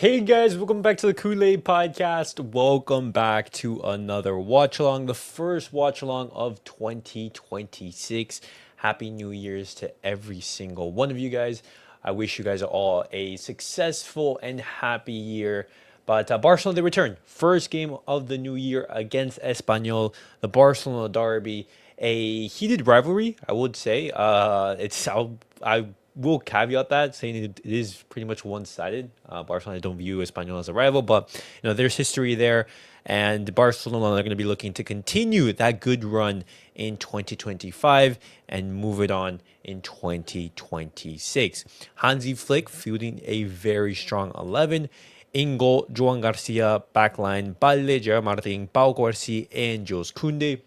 Hey guys, welcome back to the Kool-Aid Podcast. Welcome back to another watch along, the first watch along of 2026. Happy New Year's to every single one of you guys. I wish you guys all a successful and happy year. But Barcelona, they return. First game of the new year against Espanyol, the Barcelona derby. A heated rivalry, I would say. I will caveat that saying it is pretty much one-sided. Barcelona don't view Espanyol as a rival, but there's history there, and Barcelona are going to be looking to continue that good run in 2025 and move it on in 2026. Hansi Flick fielding a very strong 11. In goal, Joan Garcia, backline, Balle, Gerard Martin, Pau Cubarsí, and Jules Koundé.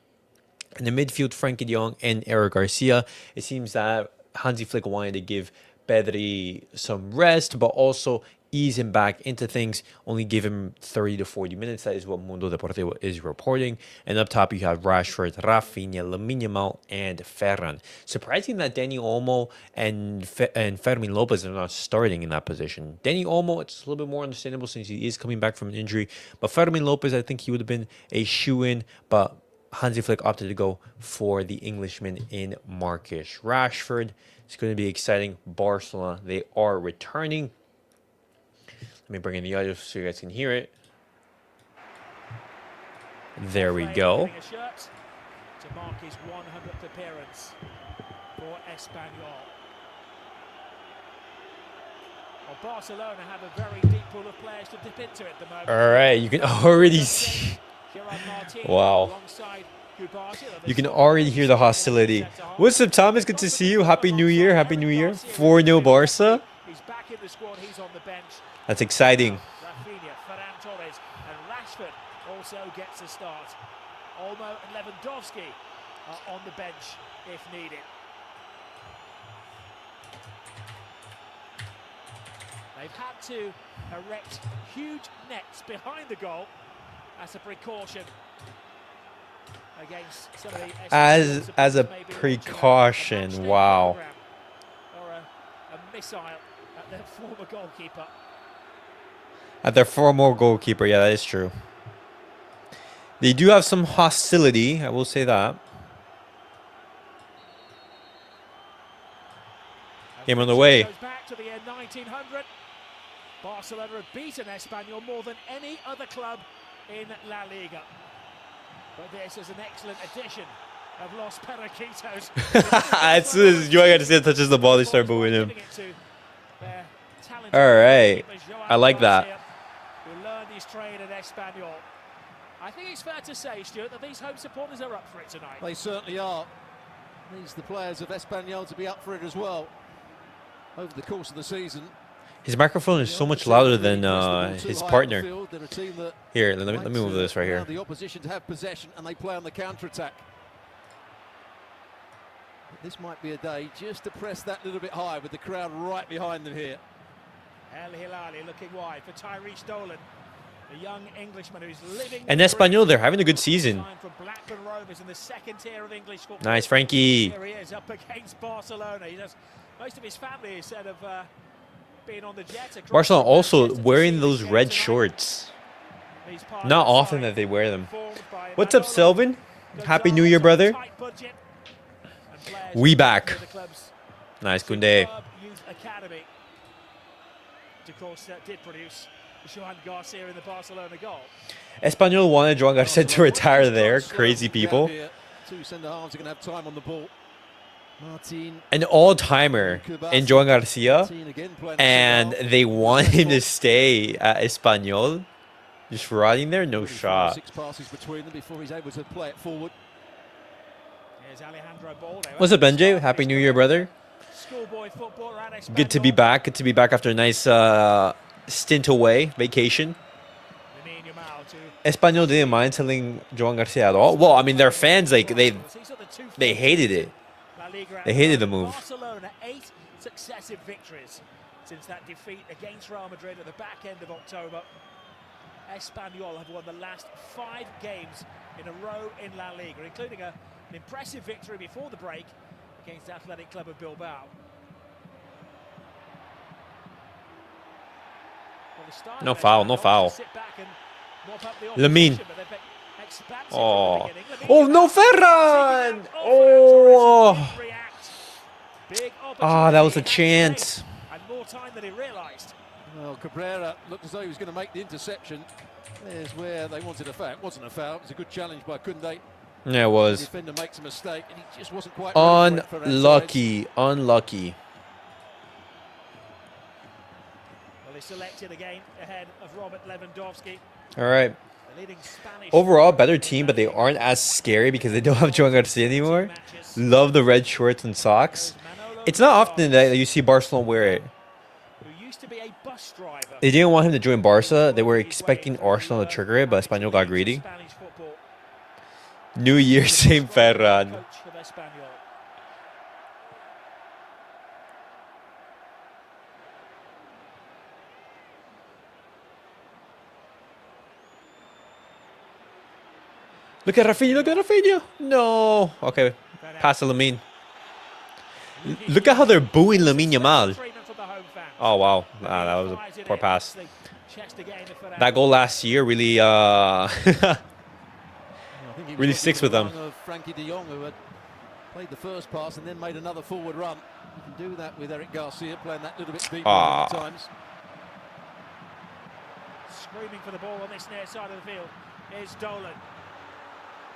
In the midfield, Frenkie de Jong and Eric Garcia. It seems that Hansi Flick wanted to give Pedri some rest, but also ease him back into things, only give him 30 to 40 minutes. That is what Mundo Deportivo is reporting. And up top, you have Rashford, Raphinha, Lamine Yamal, and Ferran. Surprising that Dani Olmo and Fermin Lopez are not starting in that position. Dani Olmo, it's a little bit more understandable since he is coming back from an injury. But Fermin Lopez, I think he would have been a shoo-in, but Hansi Flick opted to go for the Englishman in Marcus Rashford. It's going to be exciting. Barcelona, they are returning. Let me bring in the audio so you guys can hear it. There we go. To mark his 100th appearance for Espanyol. Well, Barcelona have a very deep pool of players to dip into at the moment. All right, you can already see. Wow. You can already hear the hostility. What's up, Thomas? Good to see you. Happy New Year. Happy New Year. 4-0 Barca. He's back in the squad. He's on the bench. That's exciting. Raphinha, Ferran Torres, and Rashford also gets a start. Olmo and Lewandowski are on the bench if needed. They've had to erect huge nets behind the goal as a precaution against some of the as a precaution. Wow. Or a missile at their former goalkeeper. At their former goalkeeper, yeah, that is true. They do have some hostility, I will say that. Game on the way. Goes back to the year 1900. Barcelona have beaten Espanyol more than any other club in La Liga. But this is an excellent addition of Los Periquitos. As soon as Joan Garcia touches the ball, they start booing him. All right. I like that. Who learned his trade at Espanyol. I think it's fair to say, Stuart, that these home supporters are up for it tonight. They certainly are. Needs the players of Espanyol to be up for it as well over the course of the season. His microphone is so much louder than his partner. Here, let me move this right here. The opposition to have possession and they play on the counter-attack. This might be a day just to press that little bit high with the crowd right behind them here. El Hilali looking wide for Tyrese Dolan, the young Englishman who's living. And Espanyol, they're having a good season. In the second tier of English football. Nice, Frankie. Here he is up against Barcelona. He does, most of his family instead of being on the jet. Barcelona also wearing those red shorts. Not often that they wear them. What's up, Selvin? Happy New Year, brother. We back. Nice, Koundé. Of course, did produce Joan Garcia in the Barcelona goal. Espanyol wanted Joan Garcia to retire there. Crazy people. Two centre-halves are going to have time on the ball. An all-timer in Joan Garcia, and they want him to stay at Espanyol. Just rotting there, no shot. 6 passes between them before he's able to play it forward. What's up, Benjay? Happy New Year, brother. Good to be back. Good to be back after a nice stint away, vacation. Espanyol didn't mind telling Joan Garcia at all. Well, I mean, their fans, like, they hated it. They hated the move. Barcelona 8 successive victories since that defeat against Real Madrid at the back end of October. Espanyol have won the last 5 games in a row in La Liga, including an impressive victory before the break against Athletic Club of Bilbao. No foul, no foul. Lamine. Oh. Oh, no, Ferran! Oh. Ah, that was a chance. Well, Cabrera looked as though he was going to make the interception. There's where they wanted a foul. It wasn't a foul. It was a good challenge by Koundé. Yeah, it was. The defender makes a mistake, and he just wasn't quite unlucky. Unlucky. Well, he selected again ahead of Robert Lewandowski. All right. Overall, better team, but they aren't as scary because they don't have João Garcia anymore. Love the red shorts and socks. It's not often that you see Barcelona wear it. They didn't want him to join Barca. They were expecting Arsenal to trigger it, but Espanyol got greedy. New Year, same Ferran. Look at Raphinha, look at Raphinha. No. Okay, pass to Lamine. Look at how they're booing Lamine Yamal. Oh, wow. That was a poor pass. That goal last year really really sticks with them. Frenkie de Jong, who had played the first pass and then made another forward run. You can do that with Eric Garcia, playing that little bit deeper at times. Screaming for the ball on this near side of the field is Dolan.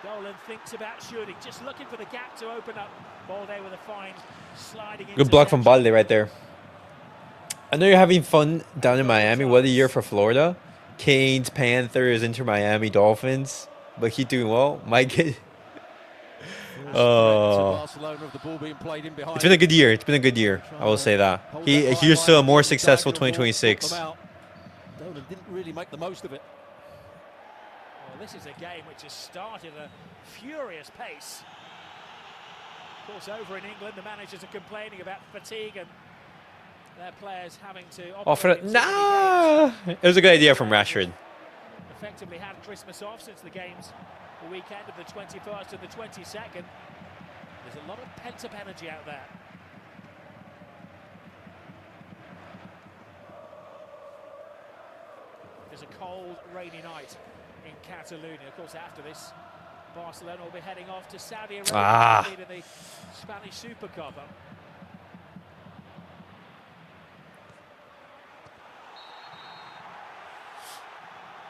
Dolan thinks about shooting, just looking for the gap to open up. Balde with a fine sliding. Good block from Balde right there. I know you're having fun down in Miami. What a year for Florida. Canes, Panthers, Inter Miami, Dolphins. But keep doing well. Might get... It's been a good year. It's been a good year. I will say that. Here's to a more successful 2026. Dolan didn't really make the most of it. Well, this is a game which has started at a furious pace. Of course, over in England, the managers are complaining about fatigue and their players having to... It was a good idea from Rashford. Effectively had Christmas off since the games the weekend of the 21st and the 22nd. There's a lot of pent-up energy out there. There's a cold, rainy night in Catalunya. Of course, after this, Barcelona will be heading off to Saudi Arabia to compete in the Spanish Super Cup.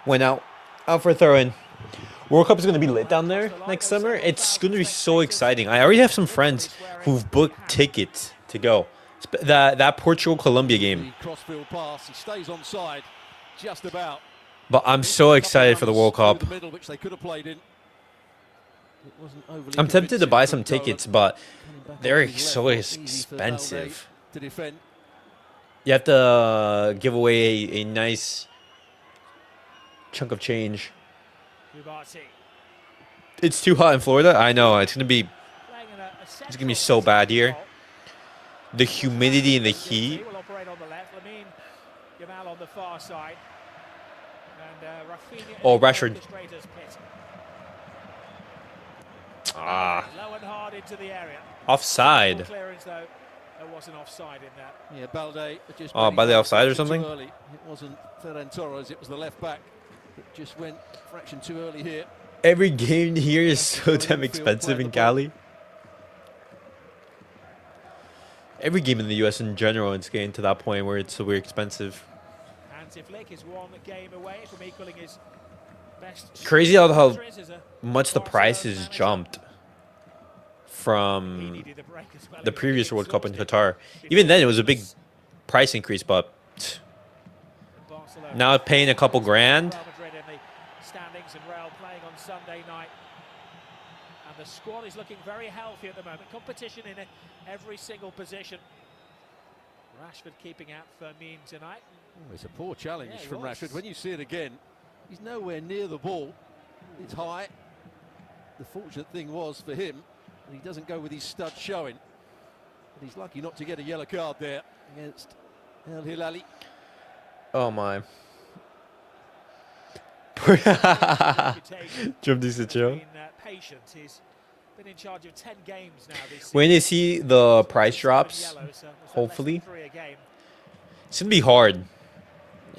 Went out for a throw-in. World Cup is going to be lit down there next summer. It's going to be so exciting. I already have some friends who've booked tickets to go. That Portugal-Colombia game. Crossfield pass. He stays onside, just about. But I'm so excited for the World Cup. I'm tempted to buy some tickets, but they're so expensive. You have to give away a nice chunk of change. It's too hot in Florida. I know it's gonna be so bad here. The humidity and the heat. Oh, Rashford. Offside. Yeah, Balde just Balde offside or something? It wasn't Ferran Torres, it was the left back. It just went a fraction too early here. Every game here is so damn expensive in Cali. Every game in the US in general, it's getting to that point where it's so expensive. Hansi Flick is one game away from equaling his best. Crazy how much the prices jumped from the previous World Cup in Qatar. Even then, it was a big price increase, but now paying a couple grand. Standings and Real playing on Sunday night, and the squad is looking very healthy at the moment. Competition in every single position. Rashford keeping out Firmino tonight. Oh, it's a poor challenge from Rashford. When you see it again, he's nowhere near the ball. It's high. The fortunate thing was for him, and he doesn't go with his stud showing. But he's lucky not to get a yellow card there against El Hilali. Oh my. Jumped this chill. When you see the price drops, hopefully, it's gonna be hard.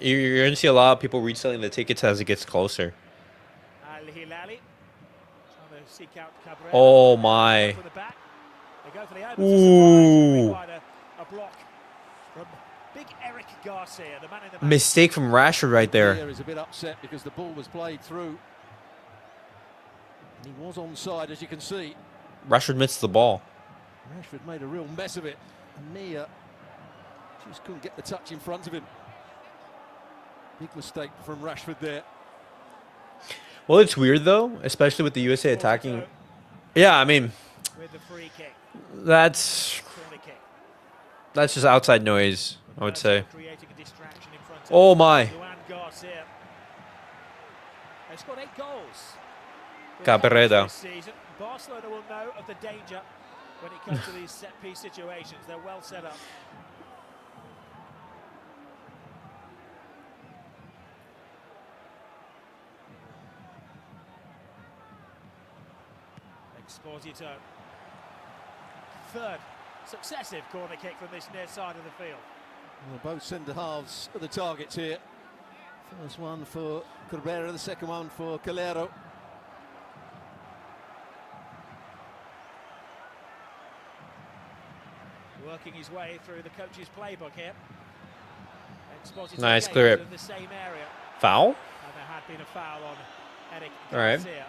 You're going to see a lot of people reselling the tickets as it gets closer. Al Hilali trying to seek out Cabrera. Oh, my. From the back. They go for the open. Ooh. A block from big Eric Garcia, the man in the back. Mistake from Rashford right there. Is a bit upset because the ball was played through. And he was onside, as you can see. Rashford missed the ball. Rashford made a real mess of it. And Nia just couldn't get the touch in front of him. Big mistake from Rashford there. Well, it's weird, though, especially with the USA attacking. Yeah, I mean, With the free kick. that's just outside noise, I would say. Creating a distraction in front of Oh, my. Juan Garcia. They scored 8 goals. Cabrera. This season. Barcelona will know of the danger when it comes to these set-piece situations. They're well set up. Exposito. Third successive corner kick from this near side of the field. Well, both centre halves are the targets here. First one for Cabrera, the second one for Calero. Working his way through the coach's playbook here. Exposito Nice, clear it. in the same area. Foul? And there had been a foul on Eric All right. Garcia.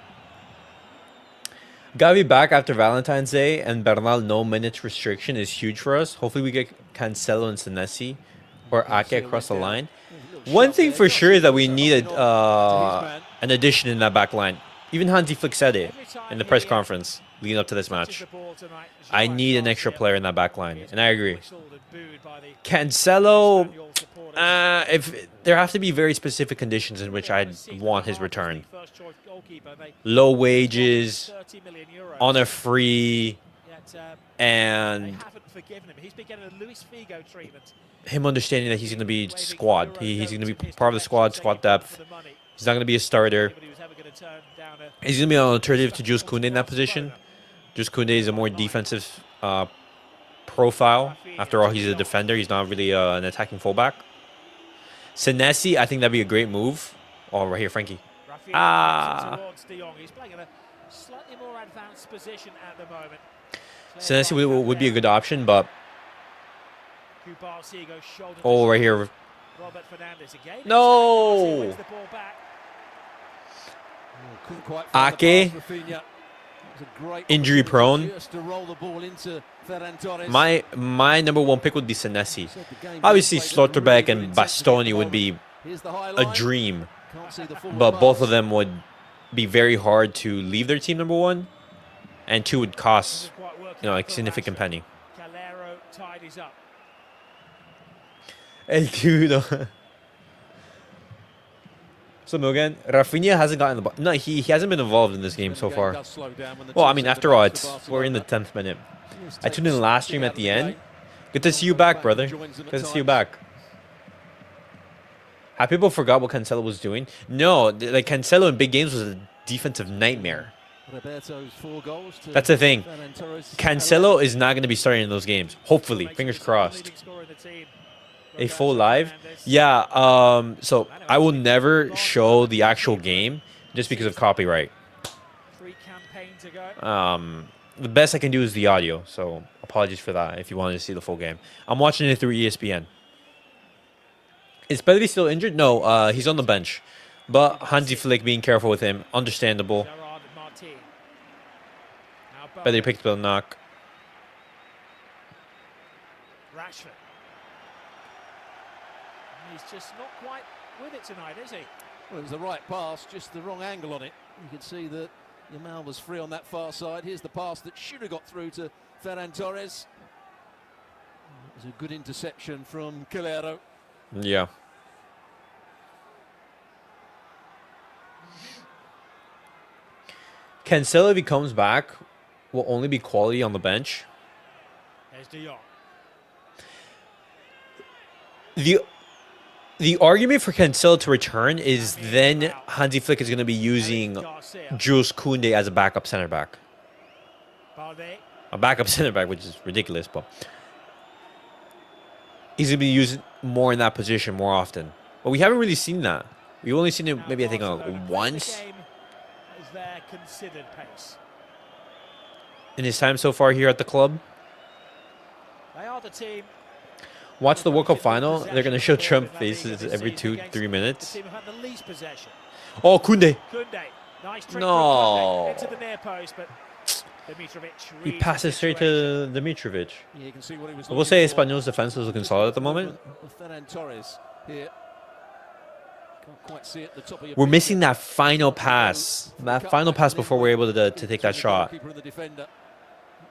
Gavi back after Valentine's Day and Bernal no minutes restriction is huge for us. Hopefully we get Cancelo and Senesi or Ake across the line. One thing for sure is that we needed an addition in that back line. Even Hansi Flick said it in the press conference leading up to this match. I need an extra player in that back line, and I agree. Cancelo, if there have to be very specific conditions in which I'd want his return. Low wages, on a free, and him understanding that he's going to be squad. He's going to be part of the squad depth. He's not going to be a starter. He's going to be an alternative to Jules Koundé in that position. Jules Koundé is a more defensive profile. After all, he's a defender. He's not really an attacking fullback. Senesi, I think that'd be a great move. Oh, right here, Frenkie. He's playing in a slightly more advanced position at the moment. Senesi would be a good option, but... Oh, right here. No! Ake, injury prone. My number one pick would be Senesi. Obviously, Slotterbeck and Bastoni would be a dream, but both of them would be very hard to leave their team number one, and two would cost, like significant penny. Calero tidies up. El Tudo. So Mugen, Raphinha hasn't gotten the ball. No, he hasn't been involved in this game so far. Well, I mean, after all, we're in the 10th minute. I tuned in last stream at the end. Good to see you back, brother. Good to see you back. Have people forgot what Cancelo was doing? No, like Cancelo in big games was a defensive nightmare. That's the thing. Cancelo is not going to be starting in those games. Hopefully, fingers crossed. A full live? Yeah, so I will never show the actual game just because of copyright. The best I can do is the audio, so apologies for that if you wanted to see the full game. I'm watching it through ESPN. Is Pedri still injured? No, he's on the bench. But Hansi Flick being careful with him, understandable. Pedri picked up the knock. Rashford. He's just not quite with it tonight, is he? Well, it was the right pass, just the wrong angle on it. You could see that Yamal was free on that far side. Here's the pass that should have got through to Ferran Torres. It was a good interception from Calero. Yeah. Cancelo, if he comes back, will only be quality on the bench. There's De Jong. The argument for Cancelo to return is then Hansi Flick is going to be using Jules Koundé as a backup center back. A backup center back, which is ridiculous, but he's going to be used more in that position more often. But we haven't really seen that. We've only seen it Now maybe I think Barcelona once play the game as their considered pace. in his time so far here at the club. They are the team. Watch the World Cup final. They're going to show Trump faces every 2-3 minutes. The team have had the least possession. Oh, Koundé. Koundé, nice trick No. from Koundé into the near post, but Dimitrovic He reads passes the straight situation. to Dimitrovic. Yeah, you can see what he was We'll say looking for. Espanyol's defense is looking solid at the moment. Ferran Torres here. Can't quite see it at the top of your We're picture. missing that final pass. That final pass before we're able to take that shot. Keeper and the defender.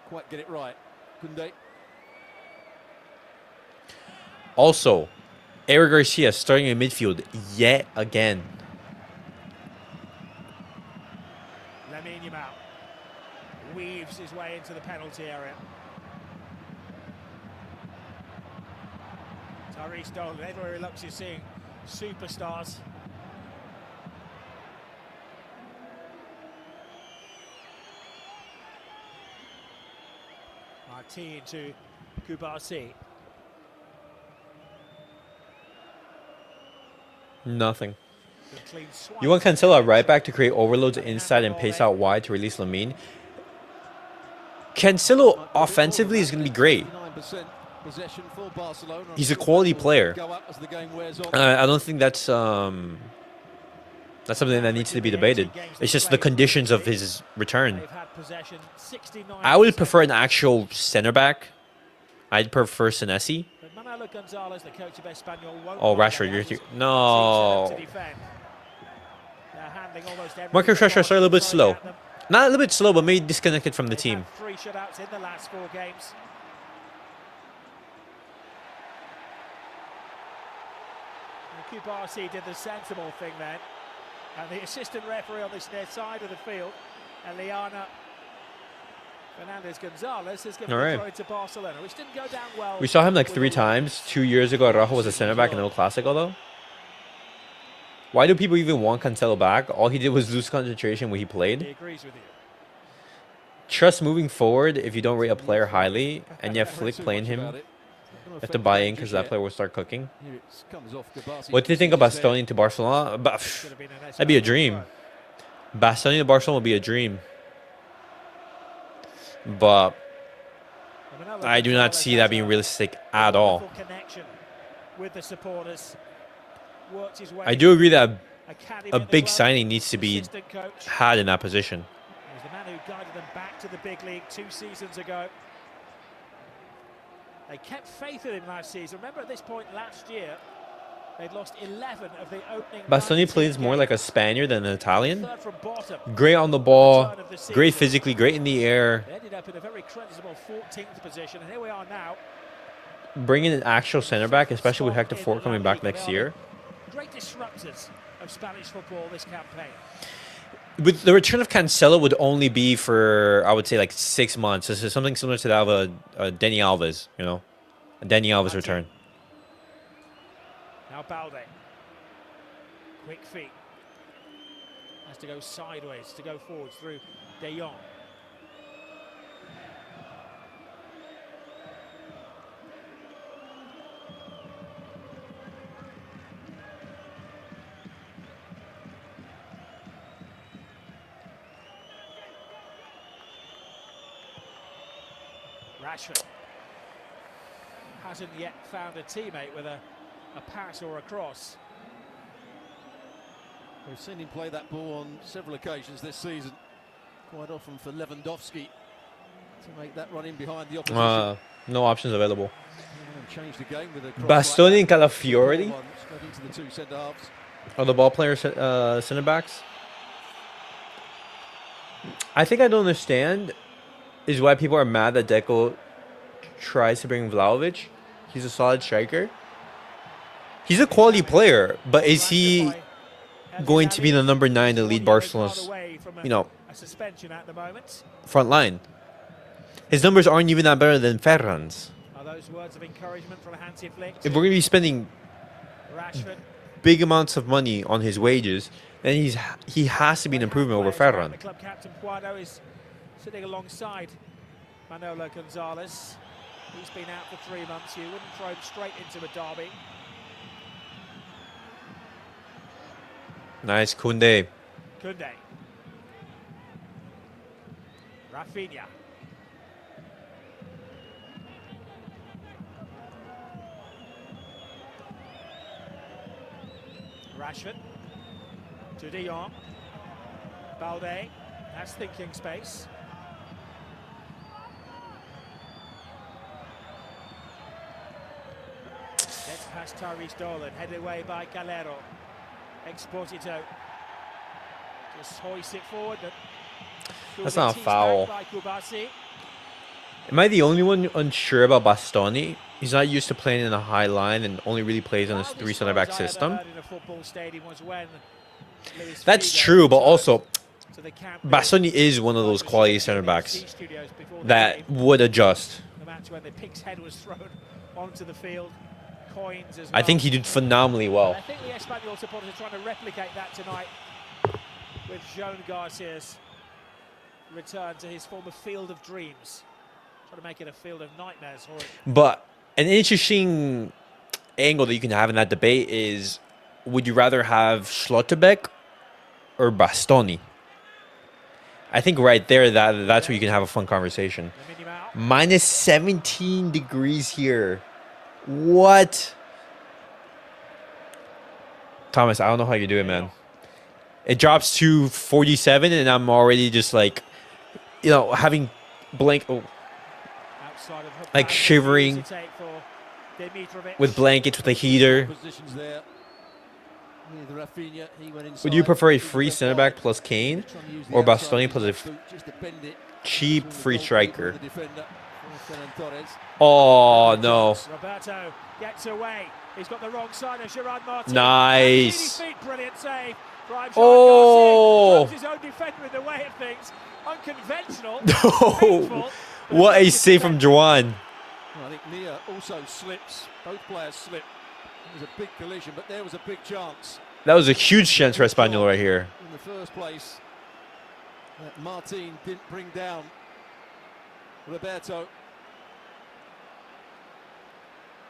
Quite get it right. Koundé. Also, Eric Garcia starting in midfield yet again. Lamine Yamal weaves his way into the penalty area. Tyrese Dolan, everywhere he looks, you're seeing superstars. Martin to Kubasi. Nothing. Good clean swipe. You want Cancelo at right back to create overloads inside and pace out wide to release Lamine. Cancelo offensively is going to be great. 59% possession for Barcelona. He's a quality player. Go up as the game wears on. I don't think that's something that needs to be debated. It's just the conditions of his return. They've had possession 69%. I would prefer an actual center back. I'd prefer Senesi. But Manolo Gonzalez, the coach of Espanyol, won't Oh, buy Rashford, that. you're He's no. set up to defend. They're handling almost everything. Marcus Rashford started a little bit Throwing slow. at them. Not a little bit slow, but maybe disconnected from the They've team. had 3 shutouts in the last 4 games. And Kubasi did the sensible thing then. And the assistant referee on this near side of the field, Eliana Fernandez-Gonzalez, has given All the right. throw into Barcelona, which didn't go down well. We saw him like with 3 all the- times. 2 years ago, Araujo was a center back in El Clasico, though. Why do people even want Cancelo back? All he did was lose concentration when he He played. agrees with you. Trust moving forward if you don't rate a player highly, and yet Flick playing him, you have to buy in because that player will start cooking. What do you think of Bastoni to Barcelona? Should have been an That'd be a Espanyol dream. throw. Bastoni to Barcelona would be a dream. But And Manolo I do not Gonzalez see that has being a realistic at all. wonderful connection with the supporters. Worked his way I do agree that academy a at the big club, signing needs to be assistant coach. had in that position. He was the man who guided them back to the big league 2 seasons ago. They kept faith in him last season. Remember, at this point last year, they'd lost 11 of the opening. Bastoni 19 plays more games. like a Spaniard than an Italian. Third from bottom. Great on the ball, great physically, great in the air. They ended up in a very creditable 14th position, and here we are now. Bringing an actual center back, especially with Hector In Ford La coming back Liga. next They are year. the great disruptors of Spanish football this campaign. With the return of Cancelo would only be for, I would say, like 6 months. This is something similar to that of a Dani Alves, you know, a Dani Alves return. Now Balde. Quick feet. Has to go sideways to go forwards through De Jong. Rashford hasn't yet found a teammate with a pass or a cross. We've seen him play that ball on several occasions this season. Quite often for Lewandowski to make that run in behind the opposition. No options available. And change the game with a cross Bastoni like and that. Calafiori Straight into the 2 centre halves. are the ball players, center backs. I think I don't understand is why people are mad that Deco tries to bring Vlahovic. He's a solid striker. He's a quality player, but is he going to be the number 9 to lead Barcelona's, A suspension at the moment. front line? His numbers aren't even that better than Ferran's. Are those words of encouragement from Hansi Flick? If we're going to be spending Rashford. big amounts of money on his wages, then he has to be an improvement over Ferran. The club captain Guado is sitting alongside Manolo Gonzalez. He's been out for 3 months. You wouldn't throw him straight into a derby. Nice, Koundé. Koundé. Raphinha. Rashford. To De Jong. Balde. That's thinking space. Gets past Tyrese Dolan. Headed away by Calero. Exposito. Just hoists it forward. That's not a foul. Am I the only one unsure about Bastoni? He's not used to playing in a high line and only really plays on his 3 center back system. That's true, but also Bastoni is one of those quality center backs that would adjust. I think he did phenomenally well. I think the Espanyol supporters are trying to replicate that tonight with Joan Garcia's return to his former field of dreams. Trying to make it a field of nightmares for him. But an interesting angle that you can have in that debate is, would you rather have Schlotterbeck or Bastoni? I think right there, that's where you can have a fun conversation. Minus 17 degrees here. What? Thomas, I don't know how you do it, man. It drops to 47, and I'm already just like, you know, having blank, like shivering with blankets with a heater. Would you prefer a free center back plus Kane or Bastoni plus a cheap free striker? Oh no! Roberto gets away. He's got the wrong side of Gerard Martin. Nice. Brilliant save. Oh! His own defender in the way of things. Unconventional. No! What a save from Juan. Well, I think Nia also slips. Both players slip. It was a big collision, but there was a big chance. That was a huge chance for Espanyol right here. In the first place, Martin didn't bring down Roberto.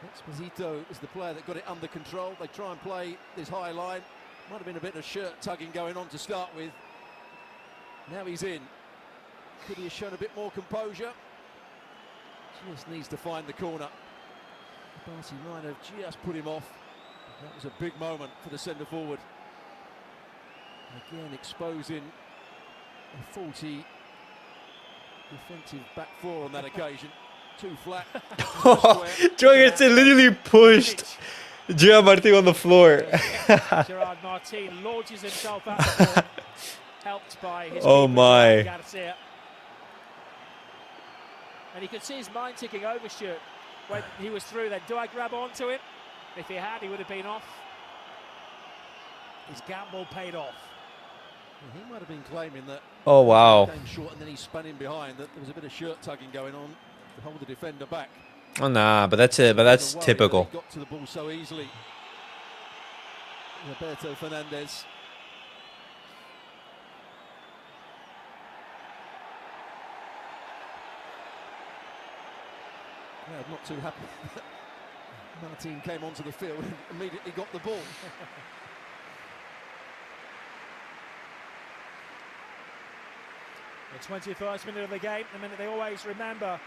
Exposito is the player that got it under control. They try and play this high line. Might have been a bit of shirt tugging going on to start with. Now he's in. Could he have shown a bit more composure? Just needs to find the corner. Barcy might have just put him off. That was a big moment for the centre forward. Again, exposing a faulty defensive back four on that occasion. Too flat. Joyce literally pushed Gerard Martin on the floor. Gerard Martin launches himself out the ball, helped by his my. Garcia. And you could see his mind ticking over, Stuart, when he was through then. Do I grab onto him? If he had, he would have been off. His gamble paid off. Well, he might have been claiming that. Oh wow! Came short and then he spun in behind. That there was a bit of shirt tugging going on to hold the defender back. Oh nah, but that's it. But that's typical. He got to the ball so easily. Roberto Fernandez. Yeah, I'm not too happy. Martin came onto the field and immediately got the ball. The 21st minute of the game, the minute they always remember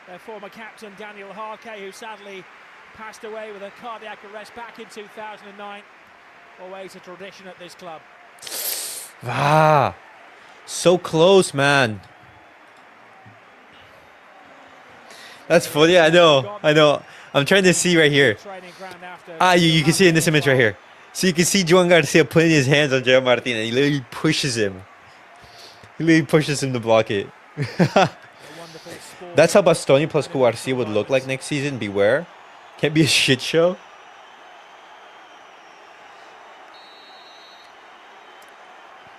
their former captain Daniel Harke, who sadly passed away with a cardiac arrest back in 2009. Always a tradition at this club. Ah, so close, man. That's funny. I know. I'm trying to see right here. You can see in this image right here. So you can see Juan Garcia putting his hands on Gerard Martin, and he literally pushes him. He literally pushes him to block it. That's how Bastoni plus Garcia would look like next season. Beware. Can't be a shit show.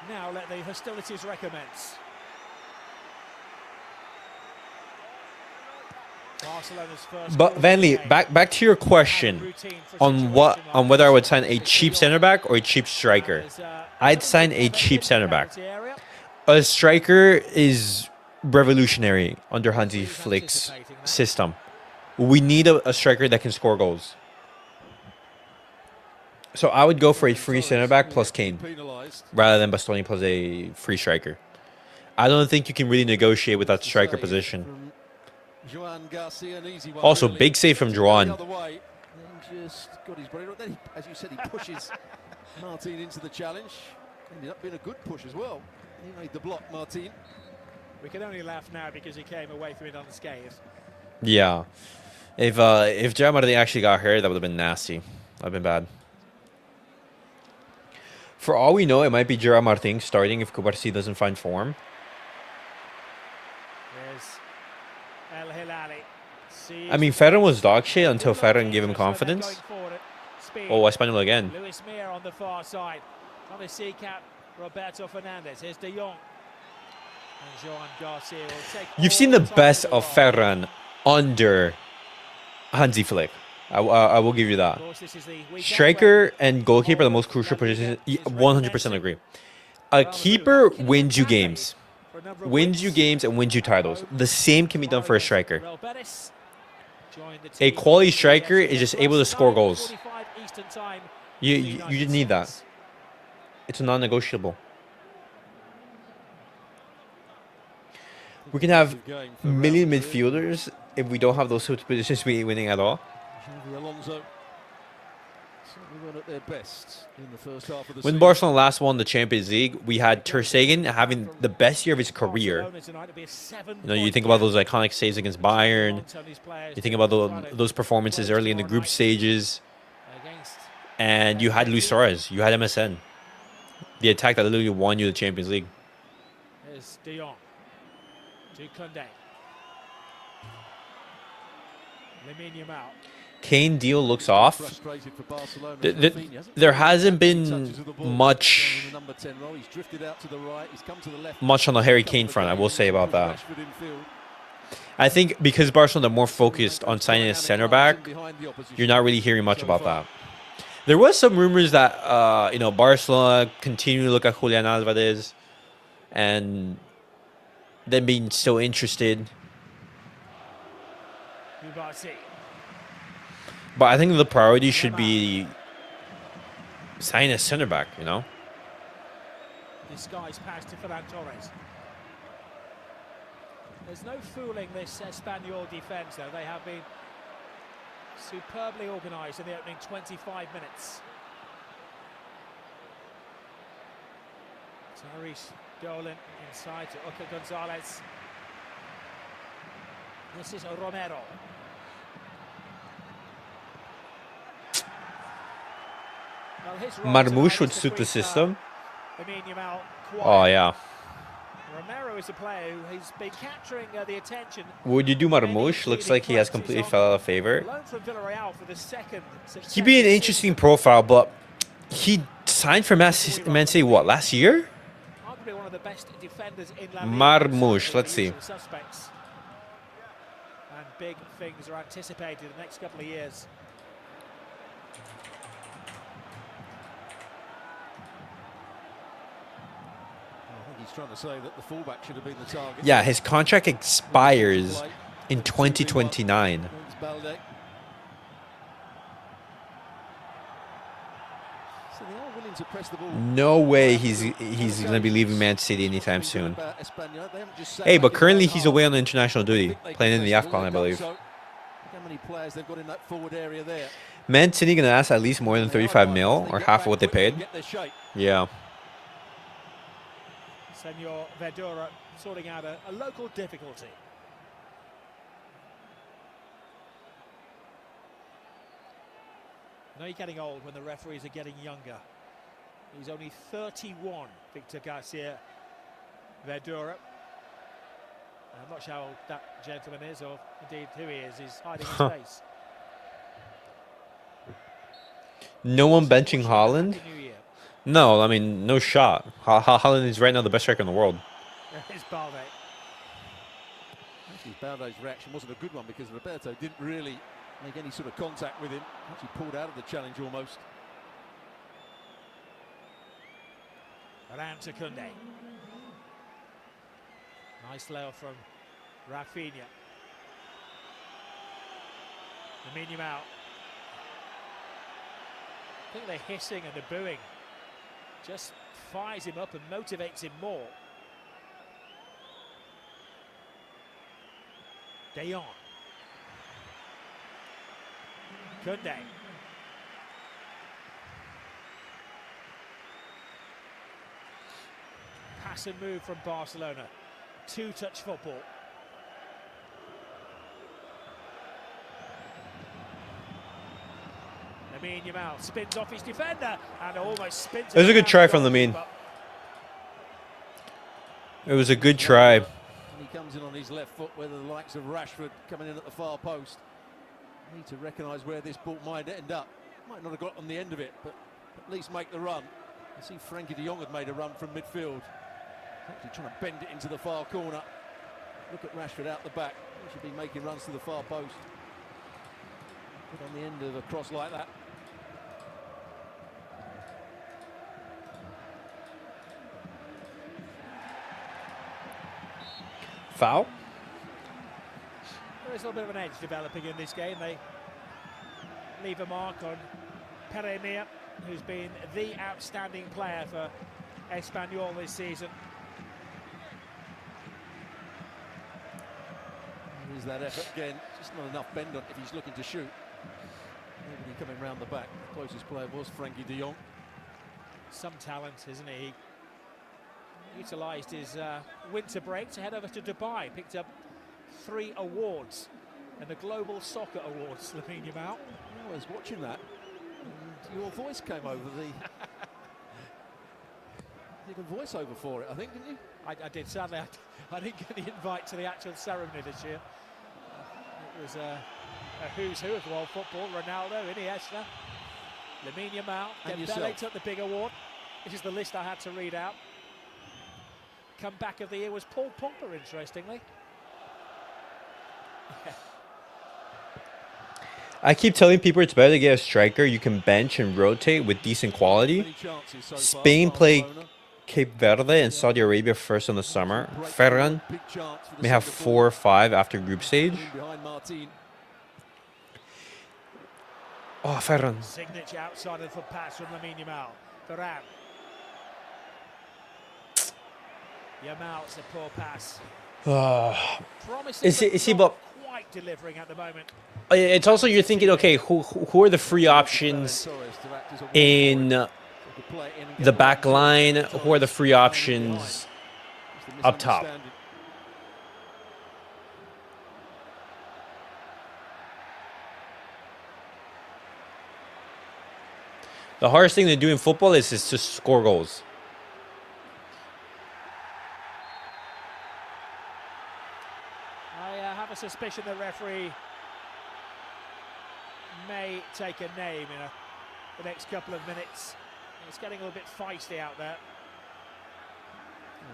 Now let the hostilities recommence. But Vanley, back to your question on whether I would sign a cheap center back or a cheap striker. I'd sign a cheap center back. A striker is revolutionary under Hansi Flick's system. We need a striker that can score goals. So I would go for a free center back plus Kane Penalised. rather than Bastoni plus a free striker. I don't think you can really negotiate with that striker position. Joan Garcia, an easy one, Also, really. big save from The Joan. other way. Then just got his body. Then, as you said, he pushes Martin into the challenge. Ended up being a good push as well. He made the block, Martin. We can only laugh now because he came away from it unscathed. Yeah. If Gerard Martin actually got hurt, that would have been nasty. That would have been bad. For all we know, it might be Gerard Martin starting if Kubarsi doesn't find form. There's El Hilali. I mean, Ferran was dog shit until Ferran gave him confidence. Oh, Espanyol again. Luis Mir on the far side. On the sea cap, Roberto Fernandez. Here's De Jong. And Joan Garcia will take. You've seen the best of Ferran under Hansi Flick. I will give you that. Striker and goalkeeper are the most crucial positions. 100% agree. A keeper wins you games. Wins you games and wins you titles. The same can be done for a striker. A quality striker is just able to score goals. You just need that. It's a non-negotiable. We can have million midfielders if we don't have those two positions, we ain't winning at all. Alonso certainly weren't at their best in the first half of the When season. Barcelona last won the Champions League, we had Ter Stegen having the best year of his career. You know, you think about those iconic saves against Bayern. You think about those performances early in the group stages. And you had Luis Suarez. You had MSN. The attack that literally won you the Champions League. There's De Jong. To Koundé. Lamine Yamal. Kane deal looks off. Frustrated for Barcelona. There hasn't been much on the Harry Kane front, I will say about that. I think because Barcelona are more focused on signing a center back, you're not really hearing much about that. There was some rumors that Barcelona continue to look at Julian Alvarez and them being so interested. But I think the priority should be signing a center back, you know? Disguise pass to Ferran Torres. There's no fooling this Espanyol defence, though. They have been superbly organised in the opening 25 minutes. Tyrese Dolan inside to Uca Gonzalez. This is Romero. Marmouche would suit the system. Oh, yeah. Romero is a player who has been capturing the attention. Would you do Marmouche? Looks like he has completely fell out of favor. He'd be an interesting profile, but he signed for Man City, what, last year? Arguably one of the best defenders in La Liga. Marmouche, let's see. And big things are anticipated in the next couple of years. He's trying to say that the fullback should have been the target. Yeah, his contract expires in 2029. So they are willing to press the ball. No way he's going to be leaving Man City anytime soon. Hey, but currently he's away on international duty, playing in the AFCON, I believe. How many players they've got in that forward area there? Man City going to ask at least more than 35 mil, or half of what they paid. Yeah. Senor Verdura sorting out a local difficulty. I know you're getting old when the referees are getting younger. He's only 31, Victor Garcia Verdura. I'm not sure how old that gentleman is, or indeed who he is. He's hiding his face. No one benching Haaland? No, I mean, no shot. Haaland is right now the best striker in the world. Here's Balde. Actually, Balde's reaction wasn't a good one because Roberto didn't really make any sort of contact with him. Actually pulled out of the challenge almost. Around to Koundé. Nice layoff from Raphinha. Lamine Yamal. I think the hissing and the booing just fires him up and motivates him more. De Jong. Kunde. Pass and move from Barcelona. Two-touch football. Lamine Yamal spins off his defender and almost spins. It was a good try from Lamine. It was a good try. And he comes in on his left foot, whether the likes of Rashford coming in at the far post. Need to recognise where this ball might end up. Might not have got on the end of it, but at least make the run. I see Frenkie de Jong had made a run from midfield. Actually trying to bend it into the far corner. Look at Rashford out the back. He should be making runs to the far post. Put on the end of a cross like that. Foul? There is a little bit of an edge developing in this game. They leave a mark on Ferran, who's been the outstanding player for Espanyol this season. There's that effort again. Just not enough bend on if he's looking to shoot. Nobody coming round the back. The closest player was Frenkie de Jong. Some talent, isn't he? He utilised his winter break to head over to Dubai. Picked up 3 awards in the Global Soccer Awards, Lamine Yamal. I was watching that, and your voice came over the... You did a voiceover for it, I think, didn't you? I did. Sadly, I didn't get the invite to the actual ceremony this year. It was a who's who of world football. Ronaldo, Iniesta, Lamine Yamal. Dembele took the big award. This is the list I had to read out. Comeback of the year was Paul Pogba, interestingly. I keep telling people it's better to get a striker you can bench and rotate with decent quality. Spain play Cape Verde and Saudi Arabia first in the summer. Ferran may have 4 or 5 after group stage. Oh, Ferran. Signature outside of the foot pass from Lamine Yamal. Ferran. Yamal's a poor pass. Is he but quite delivering at the moment. It's also you're thinking, okay, who are the free options in the back line? Who are the free options up top? The hardest thing to do in football is to score goals. I have a suspicion the referee may take a name in the next couple of minutes. It's getting a little bit feisty out there.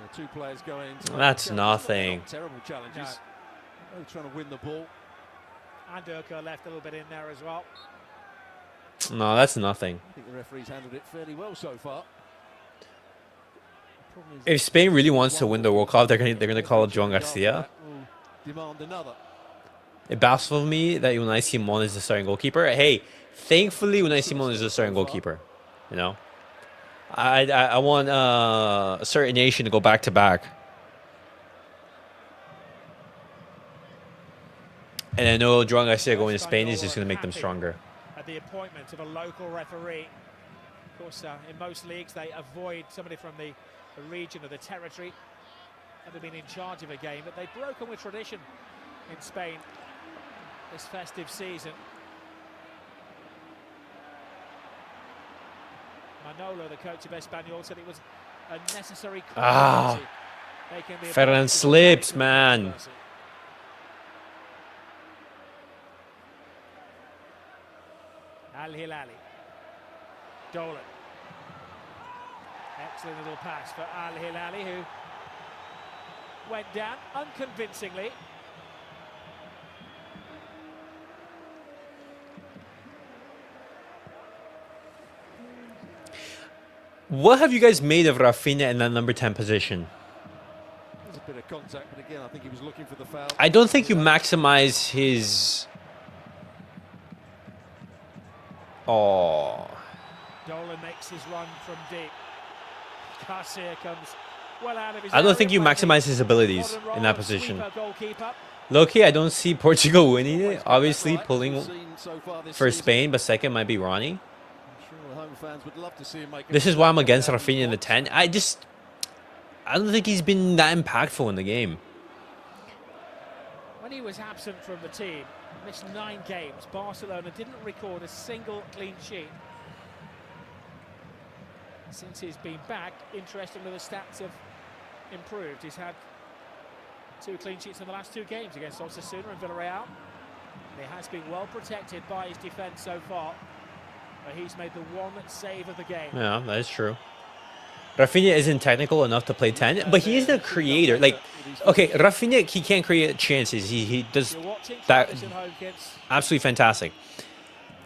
Yeah, 2 players going. That's nothing. Terrible challenges. No. Trying to win the ball. And Durka left a little bit in there as well. No, that's nothing. I think the referee's handled it fairly well so far. If Spain really wants to win the World Cup, they're gonna call it Joan Garcia. Demand another. It baffles me that Unai Simon is the starting goalkeeper. Hey, thankfully Unai Simon is the starting goalkeeper. You know, I want a certain nation to go back to back, and I know Joan Garcia going to Spain is just going to make them stronger. At the appointment of a local referee, of course, in most leagues they avoid somebody from the region or the territory, never been in charge of a game, but they've broken with tradition in Spain this festive season. Manolo, the coach of Espanyol, said it was a necessary Ah, Ferran slips, man. Al-Hilali. Dolan. Excellent little pass for Al-Hilali, who went down unconvincingly. What have you guys made of Raphinha in that number 10 position? There's a bit of contact, but again, I think he was looking for the foul. I don't think you maximize his... Oh. Dolan makes his run from deep. Garcia comes well out of his I don't area, think you playing maximize his abilities modern role in that of position. sweeper goalkeeper. Low-key, I don't see Portugal winning it. Obviously, Right, pulling we've seen so far this for season. Spain, but second might be Ronnie. I'm sure the home fans would love to see him make a This is why I'm mistake against coming out of Raphinha his in the box. 10. I don't think he's been that impactful in the game. When he was absent from the team, missed 9 games, Barcelona didn't record a single clean sheet. Since he's been back, interestingly, the stats have improved. He's had 2 clean sheets in the last 2 games against Osasuna and Villarreal. He has been well protected by his defence so far, but he's made the one save of the game. Yeah, that is true. Raphinha isn't technical enough to play 10, but he is the creator. Like, okay, Raphinha, he can't create chances. He does You're watching that Travis at home, kids. absolutely fantastic.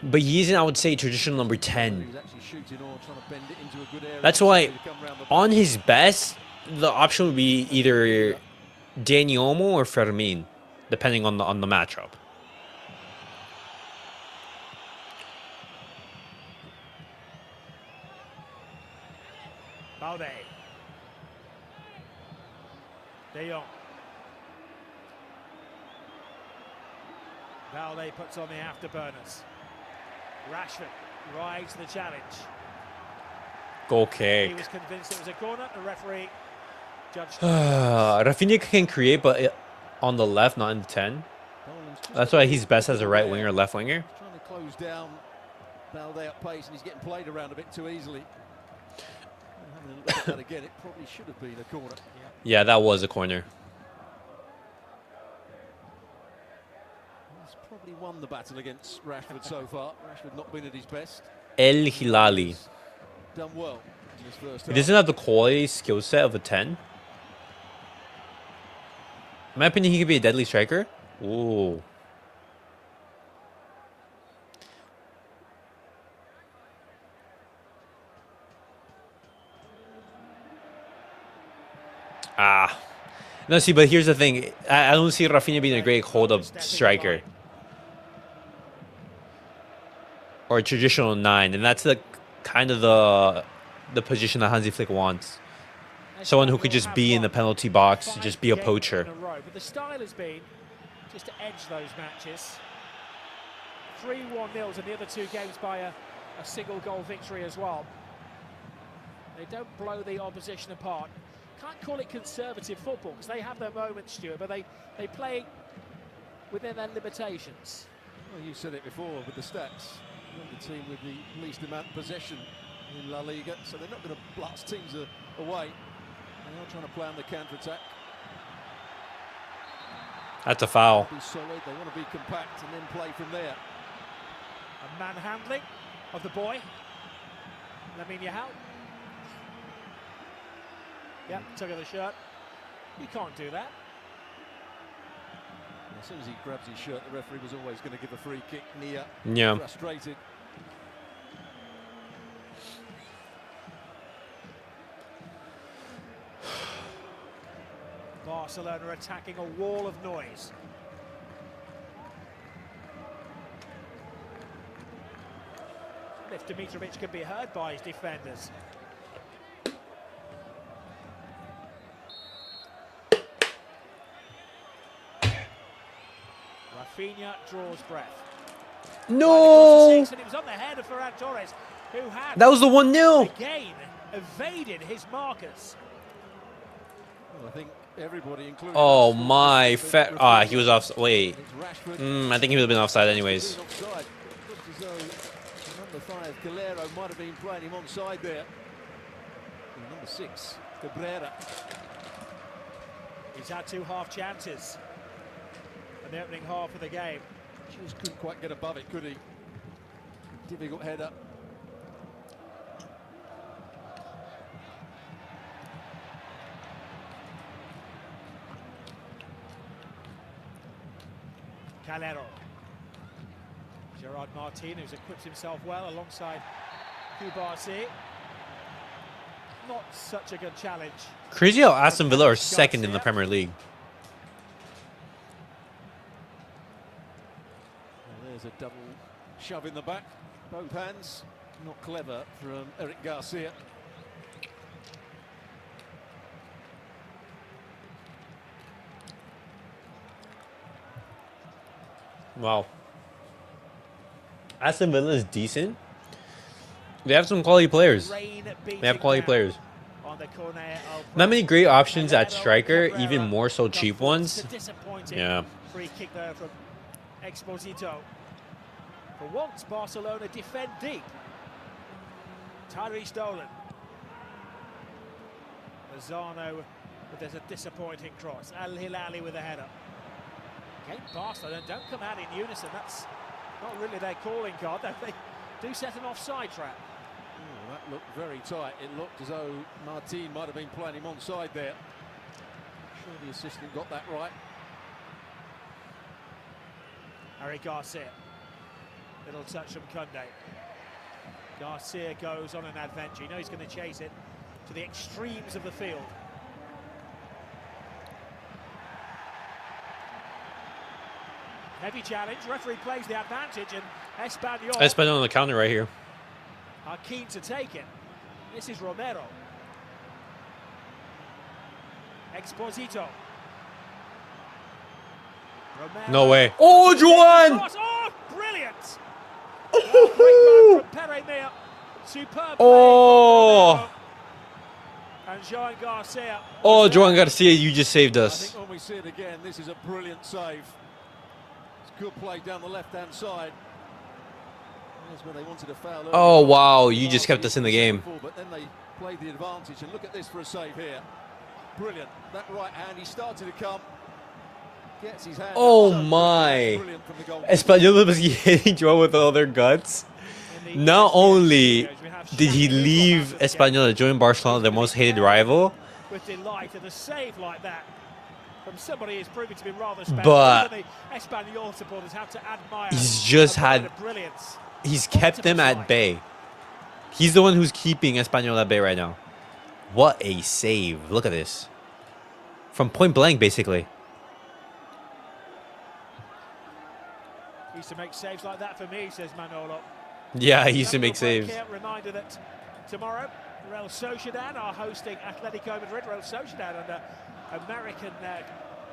But he isn't, I would say, traditional number He 10. was actually shooting or trying to bend it into a good area. That's why, To come round the on his best, the option would be either Dani Olmo or Fermin, depending on the matchup. Balde. De Jong. Balde puts on the afterburners. Rashford rides the challenge. Goal He kick. was convinced it was a corner. The referee judged. Raphinha can create, but on the left, not in the 10. Dolan's just That's why he's best as a right winger, left winger. trying to close down Balde at pace, and he's getting played around a bit too easily. Having a look at that again, it probably should have been a corner. Yeah, that was a corner. He's probably won the battle against Rashford so far. Rashford not been at his best. El Hilali. Done well in this first He half. doesn't have the quality skill set of a 10. In my opinion, he could be a deadly striker. Ooh. Ah. No, see, but here's the thing. I don't see Raphinha being a great hold-up striker. Or a traditional 9. And that's the kind of the position that Hansi Flick wants. Someone who could just be in the penalty box, just be a poacher. But the style has been just to edge those matches. 3-1 nils in the other 2 games by a single goal victory as well. They don't blow the opposition apart. Can't call it conservative football because they have their moments, Stuart, but they play within their limitations. Well, you said it before with the stats. They're the team with the least amount of possession in La Liga, so they're not going to blast teams away. They are trying to play on the counter-attack. That's a foul. Be solid, they want to be compact and then play from there. A manhandling of the boy, Lamine Yamal. Yeah, tug of the shirt. You can't do that. As soon as he grabs his shirt, the referee was always going to give a free kick. Nia Yeah. frustrated. Barcelona attacking a wall of noise. If Dimitrovic can be heard by his defenders. Raphinha draws breath. No! And it was on the head of Ferran Torres, who had That was the 1-0. again evaded his markers. Well, I think everybody, including Oh us, my! thought He was off. Wait. it's Rashford. I think he would have been offside anyways. Offside. Looked as though number 5, Calero, might have been playing him onside there. And number 6, Cabrera. He's had 2 half chances in the opening half of the game. Just couldn't quite get above it, could he? Difficult header. Calero. Gerard Martin, who's equipped himself well alongside Cubarsí. Not such a good challenge. Crazy how Aston Villa are second in the Premier League. Well, there's a double shove in the back, both hands. Not clever from Eric Garcia. Wow. Aston Villa is decent. They have some quality players. They have quality players. Not many great options at striker, even more so cheap ones. Yeah. Free kick there from Exposito. For once, Barcelona defend deep. Tyrese Dolan. Lozano, but there's a disappointing cross. Al Hilali with a header. Okay, Barcelona don't come out in unison. That's not really their calling card. They do set an offside trap. Oh, that looked very tight. It looked as though Martin might have been playing him onside there. I'm sure the assistant got that right. Harry Garcia. Little touch from Kunde. Garcia goes on an adventure. You know he's going to chase it to the extremes of the field. Heavy challenge. Referee plays the advantage, and Espanyol on the counter right here. Are keen to take it. This is Romero. Exposito. Romero. No way. Oh, Juan! Oh, brilliant! Great run from Peremia. Superb. Oh! And Joan Garcia. Oh, Joan Garcia, you just saved I us. think when we see it again, this is a brilliant save. It's good play down the left-hand side. That's where they wanted a foul. Oh, wow, you just kept us in the game. But then they played the advantage, and look at this for a save here. Brilliant. That right hand, he started to come. Gets his hand. Oh my. Espanyol was hitting Joan with all their guts. Not only did he leave Espanyol to join Barcelona, their most hated rival, with delight at a save like that from somebody who's proving to be rather special. but the Espanyol supporters have to admire. He's kept them at bay. He's the one who's keeping Espanyol at bay right now. What a save. Look at this. From point blank, basically. He used to make saves like that for me, says Manolo. Yeah, he used to make saves. Reminder that tomorrow, Real Sociedad are hosting Atletico Madrid. Real Sociedad under American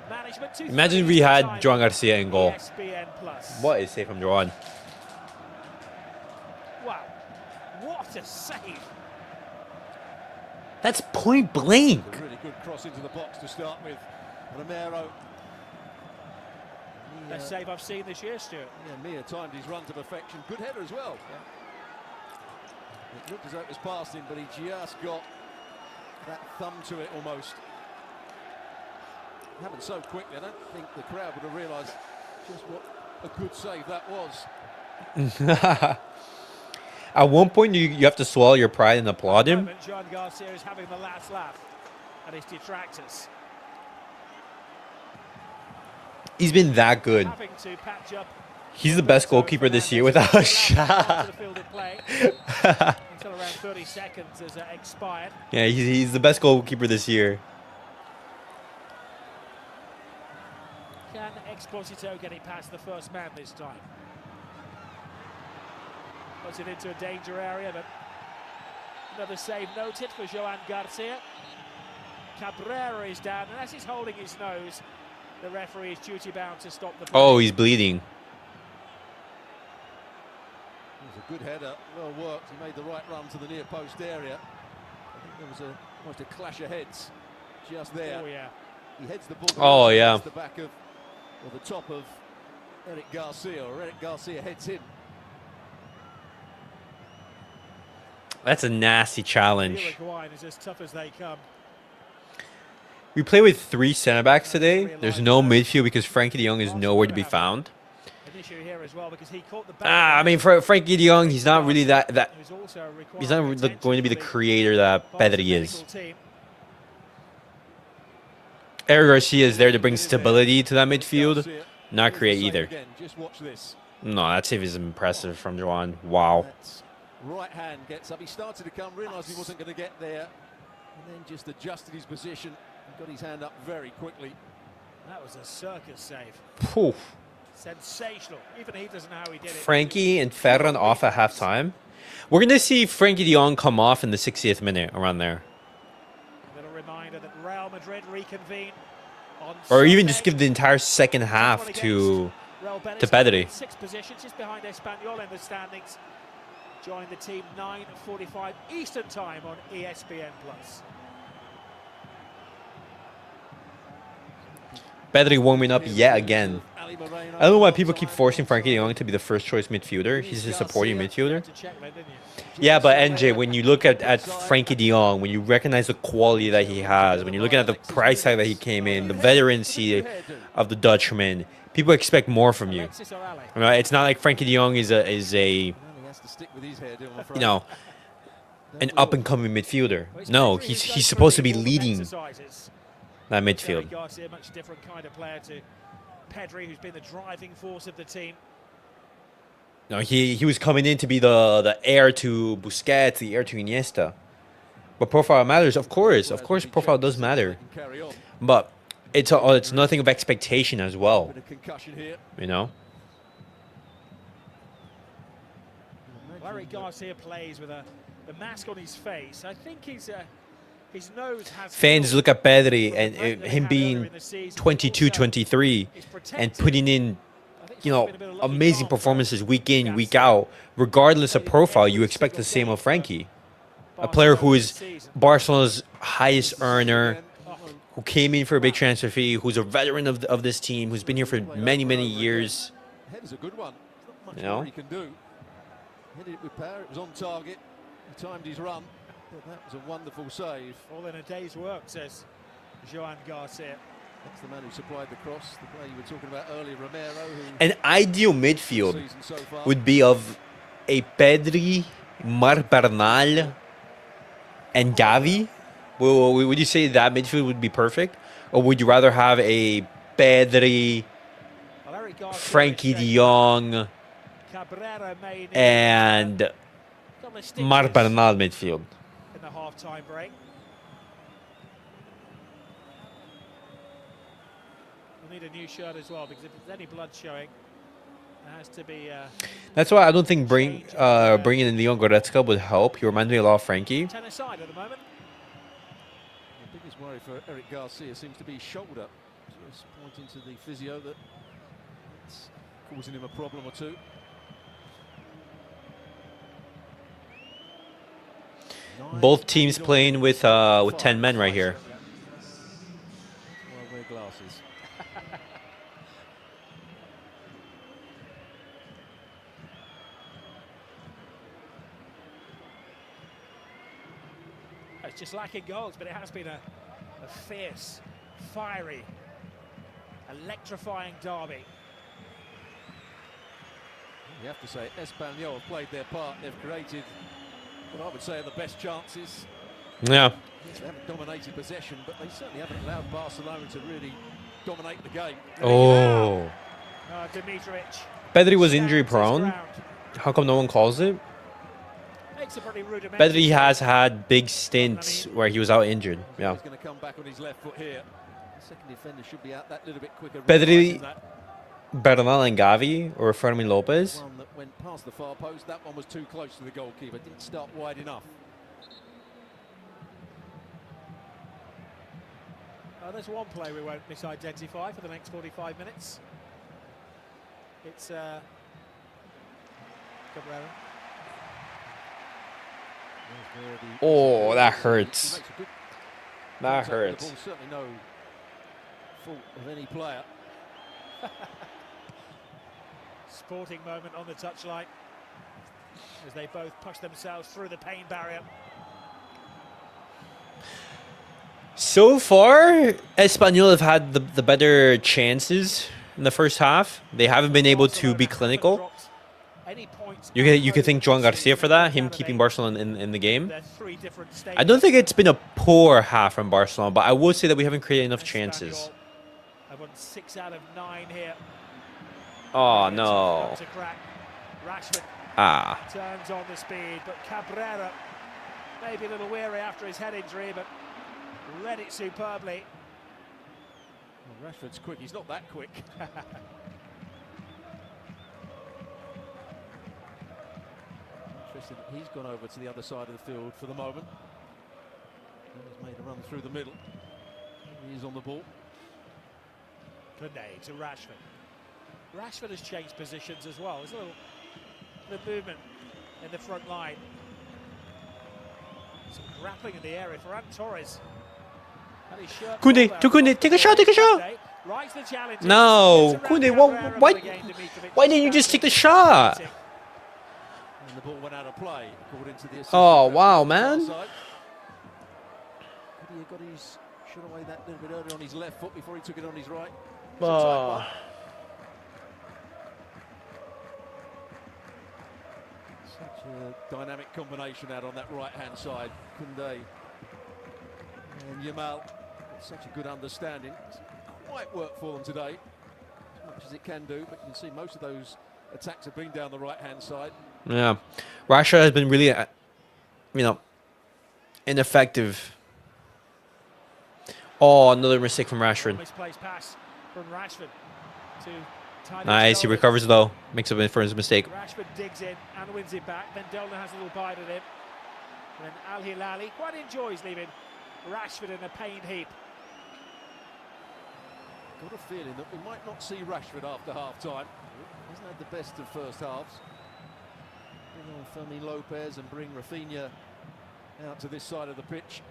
management. Imagine we had Joan Garcia in goal. ESPN+. What a save from Joan. Wow, what a save. That's point blank. A really good cross into the box to start with. Romero. Best save I've seen this year, Stuart. Yeah, Mia timed his run to perfection. Good header as well. Yeah. It looked as though it was past him, but he just got that thumb to it almost. It happened so quickly, I don't think the crowd would have realised just what a good save that was. At one point, you have to swallow your pride and applaud him. Joan Garcia is having the last laugh at his detractors. He's been that good. He's the best goalkeeper this year without a shot. Until around 30 seconds has expired. Yeah, he's the best goalkeeper this year. Can Exposito get it past the first man this time? Puts it into a danger area, but another save noted for Joan Garcia. Cabrera is down, and as he's holding his nose, the referee is duty-bound to stop the play. Oh, he's bleeding. It was a good header, well worked. He made the right run to the near post area. I think there was almost a clash of heads just there. Oh, yeah. He heads the ball. Oh, yeah. The back of, or the top of Eric Garcia, or Eric Garcia heads him. That's a nasty challenge. Uruguay is as tough as they come. We play with 3 center backs today. There's no midfield because Frenkie de Jong is nowhere to be found. I mean, for Frenkie de Jong, he's not really that. He's not going to be the creator that Pedri is. Eric Garcia is there to bring stability to that midfield, not create either. No, that save is impressive from Joan. Wow. Right hand gets up. He started to come, realised he wasn't going to get there, and then just adjusted his position and got his hand up very quickly. That was a circus save. Poof. Sensational. Even he doesn't know how he did it. Frenkie and Ferran off at halftime. We're going to see Frenkie de Jong come off in the 60th minute, around there. A little reminder that Real Madrid reconvene on Or even Sunday. just give the entire second half to Pedri. 6 positions, just behind Espanyol in the standings. Join the team 9:45 Eastern Time on ESPN+. Pedri warming up yet again. I don't know why people keep forcing Frenkie de Jong to be the first choice midfielder. He's a supporting midfielder. Yeah, but NJ, when you look at Frenkie de Jong, when you recognize the quality that he has, when you're looking at the price tag that he came in, the veterancy of the Dutchman, people expect more from you. It's not like Frenkie de Jong is a you know, an up-and-coming midfielder. No, he's supposed to be leading that midfield. Derbi Barceloní, much different kind of player to Pedri, who's been the driving force of the team. No, he was coming in to be the heir to Busquets, the heir to Iniesta. But profile matters, of course. Of course, profile does matter. But it's nothing of expectation as well. You know. Larry Garcia plays with the mask on his face. I think his nose has... Fans look at Pedri and him being 22, 23 and putting in, you know, amazing performances week in, week out. Regardless of profile, you expect the same of Frenkie. A player who is Barcelona's highest earner, who came in for a big transfer fee, who's a veteran of this team, who's been here for many, many years. You know? Hit it with power, it was on target, he timed his run, but that was a wonderful save. All in a day's work, says Joan Garcia. That's the man who supplied the cross, the player you were talking about earlier, Romero. An ideal midfield would be of a Pedri, Marc Bernal, and Gavi. Would you say that midfield would be perfect? Or would you rather have a Pedri, Frenkie de Jong, and Marc Bernal midfield? In the half-time break. We'll need a new shirt as well, because if there's any blood showing, it has to be... That's why I don't think bringing in Leon Goretzka would help. He reminds me a lot of Frenkie. Tennis side at the moment. The biggest worry for Eric Garcia seems to be shoulder. Just pointing to the physio that it's causing him a problem or two. Both teams playing with 10 men right here. Well, wear glasses. It's just lacking goals, but it has been a fierce, fiery, electrifying derby. You have to say, Espanyol have played their part. They've created what I would say are the best chances. Yeah. Yes, they haven't dominated possession, but they certainly haven't allowed Barcelona to really dominate the game. Oh. Dimitrovic. Pedri was injury prone. How come no one calls it? Pedri has had big stints where he was out injured. Yeah. He's going to come back on his left foot here. The second defender should be out that little bit quicker. Pedri, Bernal and Gavi, or Fermin Lopez. One that went past the far post. That one was too close to the goalkeeper. Didn't start wide enough. There's one play we won't misidentify for the next 45 minutes. It's Cabrera. Oh, that hurts. That hurts. Certainly no fault of any player. Sporting moment on the touchline as they both push themselves through the pain barrier. So far, Espanyol have had the better chances in the first half. They haven't been able to be clinical. You could thank Joan Garcia for that, him keeping Barcelona in the game. I don't think it's been a poor half from Barcelona, but I would say that we haven't created enough chances. I've won 6 out of 9 here. Oh no. Rashford turns on the speed, but Cabrera maybe a little weary after his head injury, but read it superbly. Well, Rashford's quick. He's not that quick. Interesting that he's gone over to the other side of the field for the moment. He's made a run through the middle. He's on the ball. Koundé to Rashford. Rashford has changed positions as well. There's a little bit of movement in the front line. Some grappling in the area. Ferran Torres. Koundé, to Koundé, take a shot, take a shot. No, Koundé, why didn't you just take the shot? And the ball went out of play, according to the Oh, wow, man. Could he have got his shot away that little bit earlier on his left foot before he took it on his right? Oh. Such a dynamic combination out on that right-hand side. Koundé and Yamal. Such a good understanding. It's quite worked for them today, as much as it can do, but you can see most of those attacks have been down the right-hand side. Yeah. Rashford has been really, ineffective. Oh, another mistake from Rashford. Misplaced pass from Rashford to Nice, he recovers though. Makes up for his mistake. Rashford digs in and wins it back. Then Delna has a little bite at him. And Al Hilali quite enjoys leaving Rashford in a pain heap. Got a feeling that we might not see Rashford after half-time. Hasn't had the best of first halves. Bring on Fermin Lopez and bring Raphinha out to this side of the pitch.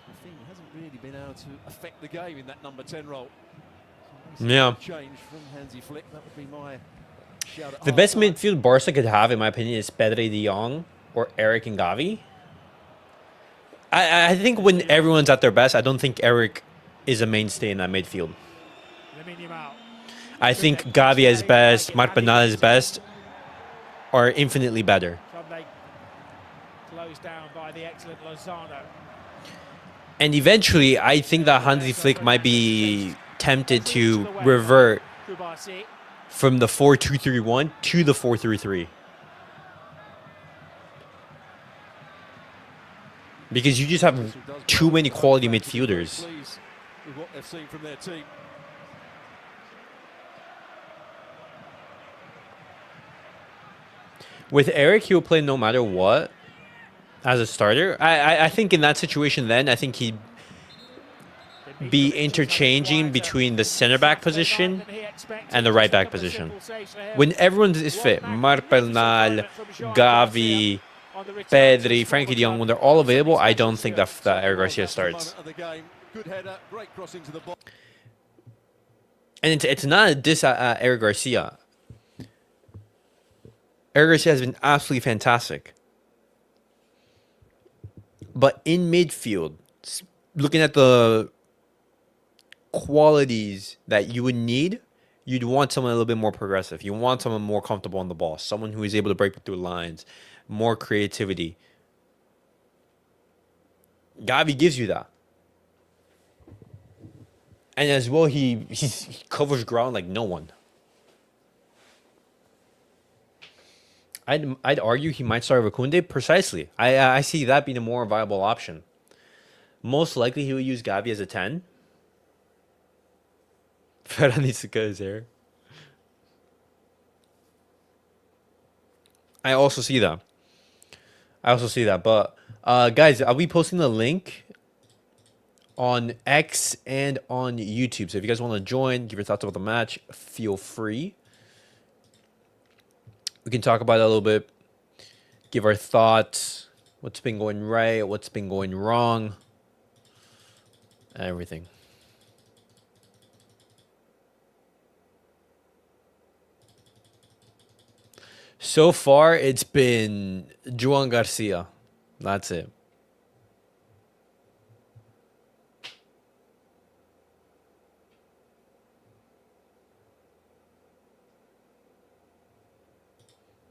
Raphinha hasn't really been able to affect the game in that number 10 role. So yeah. Change from Hansi Flick. That would be my shout at The best midfield Barca could have, in my opinion, is Pedri de Jong or Eric and Gavi. I think when everyone's at their best, I don't think Eric is a mainstay in that midfield. Lamine Yamal. I think Gavi is best, Marc Bernal is best, or infinitely better. Closed down by the excellent Lozano. And eventually, I think that Hansi Flick might be tempted to revert from the 4-2-3-1 to the 4-3-3. Because you just have too many quality midfielders. With what they've seen from their team. With Eric, he'll play no matter what as a starter. I think in that situation then, I think he'd be interchanging between the center back position and the right back position. When everyone is fit, Marc Bernal, Gavi, Pedri, Frenkie de Jong, when they're all available, I don't think that Eric Garcia starts. And it's not a diss at Eric Garcia. Eric Garcia has been absolutely fantastic. But in midfield, looking at the qualities that you would need, you'd want someone a little bit more progressive. You want someone more comfortable on the ball. Someone who is able to break through lines. More creativity. Gavi gives you that. And as well, he covers ground like no one. I'd argue he might start with Koundé precisely. I see that being a more viable option. Most likely he will use Gavi as a 10. Ferran needs to cut his hair. I also see that. But guys, I'll be posting the link on X and on YouTube. So if you guys want to join, give your thoughts about the match, feel free. We can talk about it a little bit. Give our thoughts. What's been going right? What's been going wrong? Everything. So far, it's been Joan Garcia. That's it.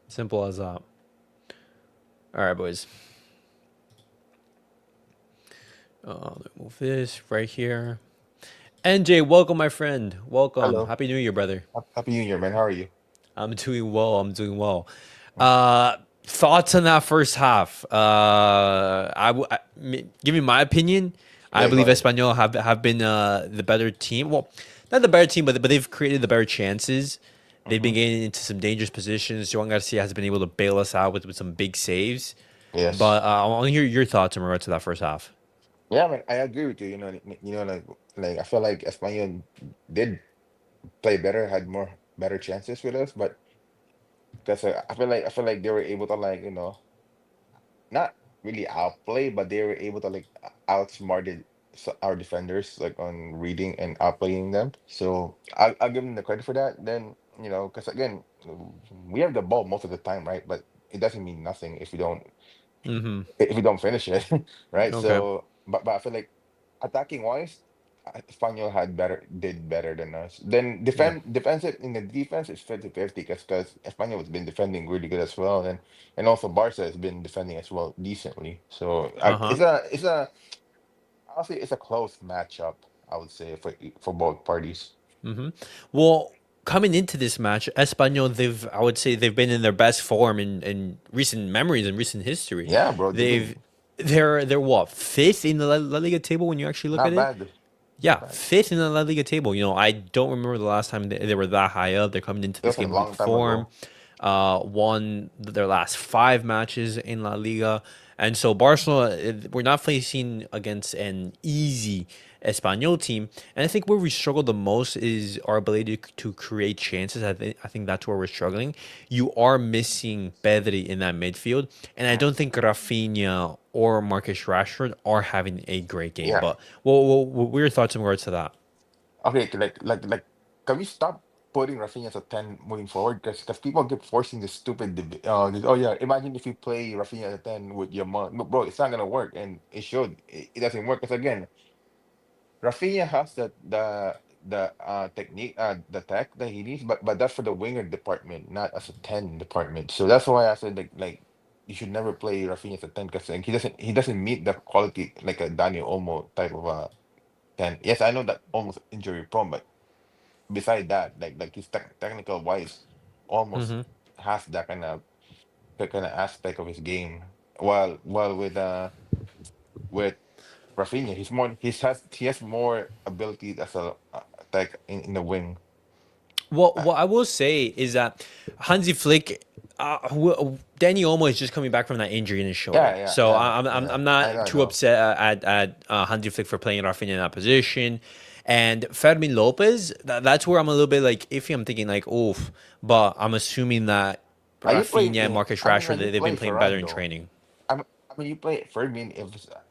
Simple as that. All right, boys. Let me move this right here. NJ, welcome, my friend. Welcome. Hello. Happy New Year, brother. Happy New Year, man. How are you? I'm doing well. Thoughts on that first half? Give me my opinion. I believe Espanyol have been the better team. Well, not the better team, but they've created the better chances. They've been getting into some dangerous positions. Joan Garcia has been able to bail us out with some big saves. Yes. But I want to hear your thoughts in regards to that first half. Yeah, man, I agree with you. Like I feel like Espanyol did play better, had more better chances with us, but because I feel like they were able to like not really outplay, but they were able to like outsmarted our defenders like on reading and outplaying them. So I'll give them the credit for that. Then because again, we have the ball most of the time, right? But it doesn't mean nothing Mm-hmm. if you don't finish it, right? Okay. So, but I feel like attacking wise, Espanyol did better than us. Then Yeah. defensive in the defense is 50-50 because Espanyol has been defending really good as well, and also Barca has been defending as well decently. So Uh-huh. it's a honestly it's a close matchup. I would say for both parties. Mm-hmm. Well, coming into this match, Espanyol, I would say they've been in their best form in recent memories and recent history. Yeah, bro, they've They've been they're what, fifth in the La Liga table when you actually look not at it? bad, not Yeah, bad. fifth in the La Liga table. I don't remember the last time they were that high up. They're coming into That this was a game in good long time form. ago. Won their last five matches in La Liga. And so Barcelona, we're not facing against an easy Espanyol team. And I think where we struggle the most is our ability to create chances. I think that's where we're struggling. You are missing Pedri in that midfield. And I don't think Raphinha or Marcus Rashford are having a great game. Yeah. But what were your thoughts in regards to that? Okay, can we stop putting Rafinha as a 10 moving forward? Because people keep forcing this stupid oh yeah, imagine if you play Rafinha as a 10 with Yamal. No, bro, it's not gonna work, and it should. It doesn't work because again, Rafinha has the technique, the tech that he needs, but that's for the winger department, not as a 10 department. So that's why I said like you should never play Rafinha as a 10 because like, he doesn't meet the quality like a Daniel Olmo type of 10. Yes, I know that almost injury prone, but beside that, like his technical wise, almost Mm-hmm. has that kind of aspect of his game. While with Rafinha, he has more ability as a like in the wing. Well, Uh, what I will say is that Hansi Flick, Danny Olmo is just coming back from that injury in his shoulder, yeah, yeah, so yeah, I'm yeah. I'm I know, not I too know. upset at Hansi Flick for playing Rafinha in that position, and Fermin Lopez. That's where I'm a little bit like iffy. I'm thinking like oof, but I'm assuming that You play. Rafinha and Marcus Rashford When you they've been play playing better Ferran in though. training. You play Fermin if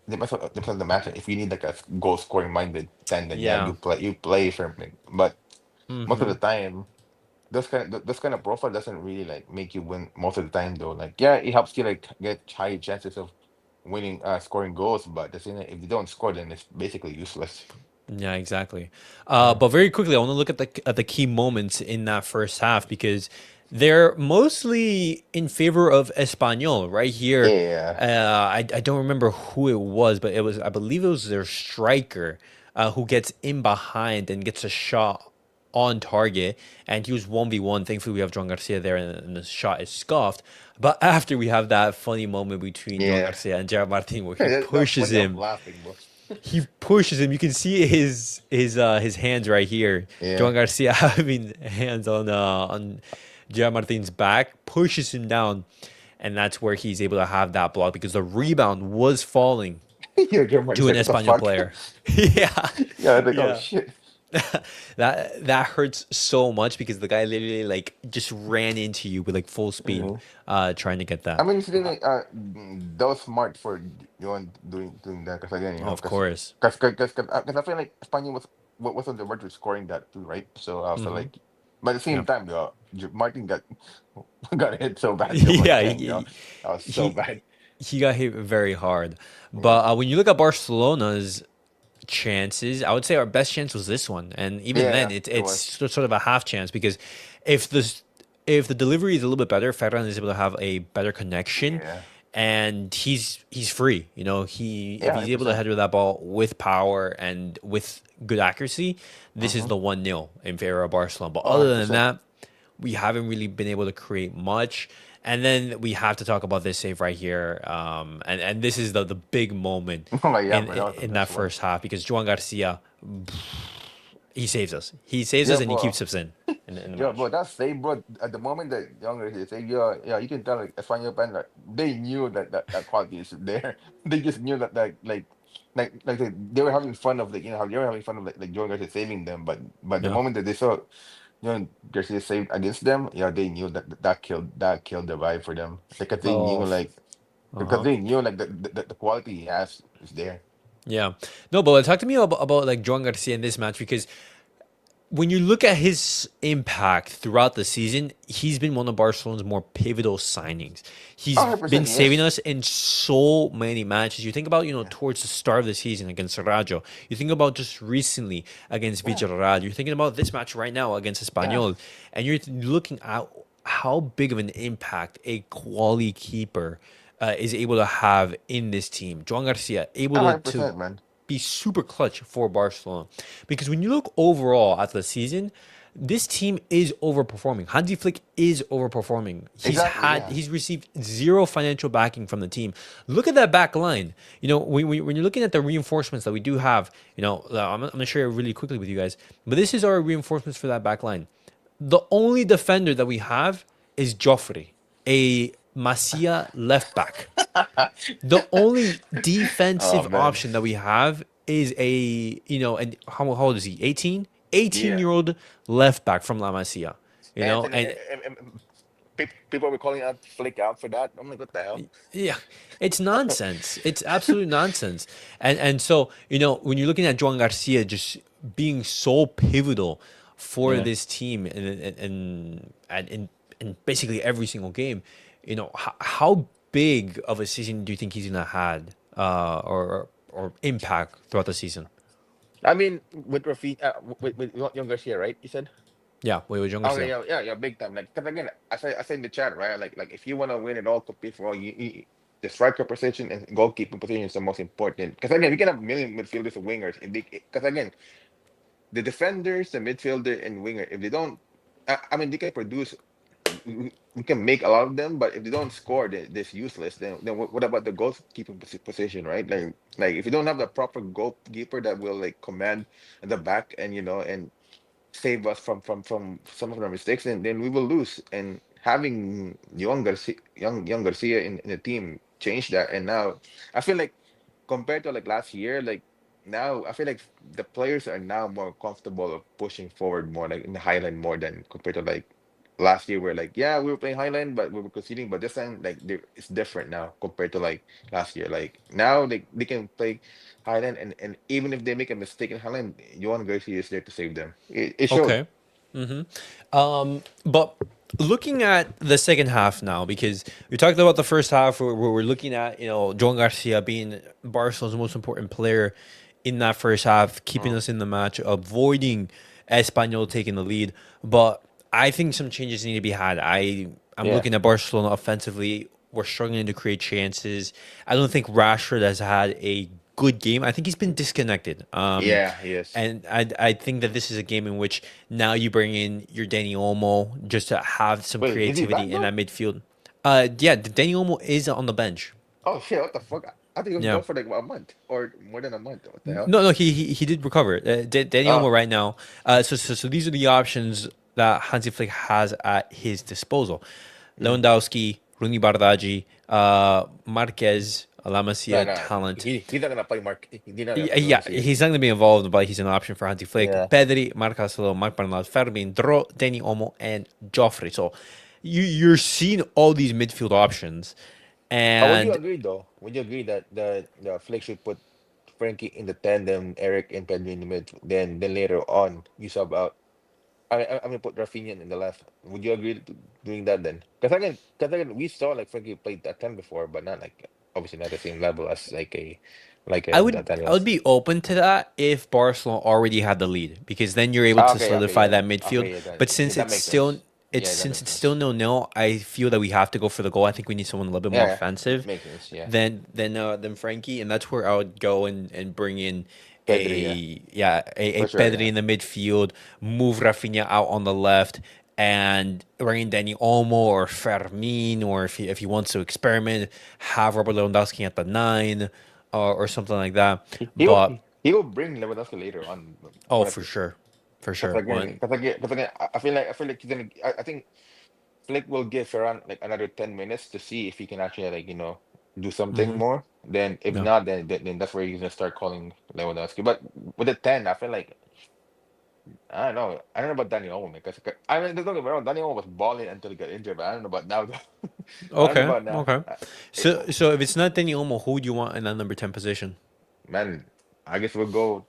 depends on the match. If you need like a goal scoring minded 10, then yeah, Yeah. you play Fermin. But most of Mm-hmm. the time, those kind of profile doesn't really like make you win most of the time though. Like yeah, it helps you like get high chances of winning, scoring goals. But the thing is, if you don't score, then it's basically useless. Yeah, exactly. Yeah. But very quickly, I want to look at the key moments in that first half because they're mostly in favor of Espanyol right here. Yeah. I don't remember who it was, but I believe it was their striker who gets in behind and gets a shot on target, and he was 1v1. Thankfully, we have John Garcia there, and the shot is scuffed. But after we have that funny moment between John Yeah. Garcia and Gerard Martin where he That's pushes funny. I was him, laughing, bro. he pushes him. You can see his hands right here. Yeah. Joan Garcia having hands on Gerard Martin's back, pushes him down, and that's where he's able to have that block because the rebound was falling Your grandma's to an like, what the Espanyol fuck? player. Yeah, Yeah, I was like, oh yeah. shit. That hurts so much because the guy literally like just ran into you with like full speed, Mhm. trying to get I that. mean, it's really that was smart for doing that because again, Of because course. I feel like Spain was on the verge of scoring that too, right? So I feel Hmm. like, but at the Yeah. same time, Martin got hit so bad. I'm like, Yeah, dang, that was so he bad. he got hit very hard. Yeah, But when you look at Barcelona's chances, I would say our best chance was this one, and even then, yeah, it it's was. sort of a half chance because if this if the delivery is a little bit better, Ferran is able to have a better connection, Yeah, and he's free. If yeah, he's hundred able to percent. header that ball with power and with good accuracy, this is Mm-hmm. the 1-0 in favor of Barcelona. But Oh, other than 100%. that, we haven't really been able to create much. And then we have to talk about this save right here. And this is the big moment Oh yeah, in, man, that was the in that best one. first half because Juan Garcia, he saves us. He saves us Yeah, and he bro. keeps us in. in the Yeah, match. bro, that's same, bro. At the moment that younger they say, yeah, you can tell like Espanyol fan like they knew that quality is there. They just knew that they were having fun of how they were having fun of like Joe Garcia saving them, but the Yeah. moment that they saw Garcia saved against them, yeah, they knew that killed the vibe for them. Because they knew Oh. like because Uh-huh. they knew like the quality he has is there. Yeah. No, but talk to me about like Joan Garcia in this match because when you look at his impact throughout the season, he's been one of Barcelona's more pivotal signings. He's been 100% saving yes. us in so many matches. You think about, towards the start of the season against Rayo. You think about just recently against Yeah, Villarreal. You're thinking about this match right now against yeah, Espanyol. And you're looking at how big of an impact a quality keeper is able to have in this team. Joan Garcia able yeah, to 100%, man. be super clutch for Barcelona. Because when you look overall at the season, this team is overperforming. Hansi Flick is overperforming. Exactly, yeah. He's received zero financial backing from the team. Look at that back line. When you're looking at the reinforcements that we do have, I'm gonna share it really quickly with you guys. But this is our reinforcements for that back line. The only defender that we have is Joffrey, a Masia left back. The only Oh defensive man. option that we have is and how old is he? 18? 18 Yeah. year old left back from La Masia. Anthony, And people were calling out Flick out for that. I'm like, what the hell? yeah, it's nonsense. It's absolute nonsense. And so, when you're looking at Joan Garcia just being so pivotal for Yeah. this team in basically every single game, how big of a season do you think he's gonna had or impact throughout the season? I mean, with Rafi, with Young Garcia, right? You said. Yeah, wait, with Joan Oh Garcia. yeah, yeah, yeah, big time. Like, cause again, I said in the chat, right? Like, if you want to win it all, compete for all, the striker position and goalkeeping position is the most important. Because again, we can have a million midfielders and wingers. Because again, the defenders, the midfielder, and winger, if they don't, I mean, they can produce. We can make a lot of them, but if they don't score, this useless. Then what about the goalkeeping position, right? Like if you don't have the proper goalkeeper that will like command the back and and save us from some of our mistakes, then we will lose. And having young Garcia in the team changed that. And now I feel like compared to like last year, like now I feel like the players are now more comfortable of pushing forward more like in the highline more than compared to like last year where like yeah we were playing highline but we were conceding, but this time like it's different now compared to like last year. Like now they can play highline, and even if they make a mistake in highline, Johan Garcia is there to save them. It showed. Okay. But looking at the second half now, because we talked about the first half where we're looking at, Joan Garcia being Barcelona's most important player in that first half, keeping Mm. us in the match, avoiding Espanyol taking the lead. But I think some changes need to be had. I'm Yeah, looking at Barcelona offensively. We're struggling to create chances. I don't think Rashford has had a good game. I think he's been disconnected. yeah, yes. And I think that this is a game in which now you bring in your Danny Olmo just to have some Wait, is he back creativity in though? that midfield. Yeah, Danny Olmo is on the bench. Oh shit, what the fuck? I think he was Yeah. gone for like a month or more than a month. What the hell? No, he did recover. Danny Olmo Oh, right now. So these are the options that Hansi Flick has at his disposal. mm. Lewandowski, Rooney Bardghji, Marquez, La No, Masia, no, talent. he's not gonna play Mark. He's not gonna Yeah, play yeah, Lunacia. he's not going to be involved, but he's an option for Hansi Flick. Yeah. Pedri, Marc Asolo, Marc Bernal, Fermin, Dro, Danny Olmo, and Joffrey. So you're seeing all these midfield options. But would you And agree though? Would you agree that the Flick should put Frankie in the tandem, Eric and Pedro in the mid, then later on you sub out? I mean put Raphinha in the left. Would you agree to doing that then? Because again, we saw like Frankie played that 10 before, but not like obviously not the same level as like a I would Daniels. be open to that if Barcelona already had the lead, because then you're able Ah, to okay, solidify yeah, that okay, midfield. yeah, But yeah, that makes sense. Yeah, that since makes it's sense. still 0-0, I feel that we have to go for the goal. I think we need someone a little bit more Yeah, offensive makes sense. Yeah, than Frankie, and that's where I would go and bring in Pedri, yeah, a for sure, Pedri yeah. in the midfield, move Rafinha out on the left, and bring in Danny Olmo or Fermin, or if he wants to experiment, have Robert Lewandowski at the 9 or something like that. He he will But he will bring Lewandowski later on. oh, But for sure. for Because sure. again, I feel like he's gonna. I think Flick will give Ferran like another 10 minutes to see if he can actually like do something Mm-hmm. more. Then if No. not, then that's where he's gonna start calling Lewandowski. But with the 10, I feel like I don't know. I don't know about Danny Olmo because I mean, don't get me wrong, Danny Olmo was balling until he got injured, but I don't know about now. Though. I don't know Okay. about now. Okay. It, So if it's not Danny Olmo, who do you want in that number 10 position? man, I guess we'll go.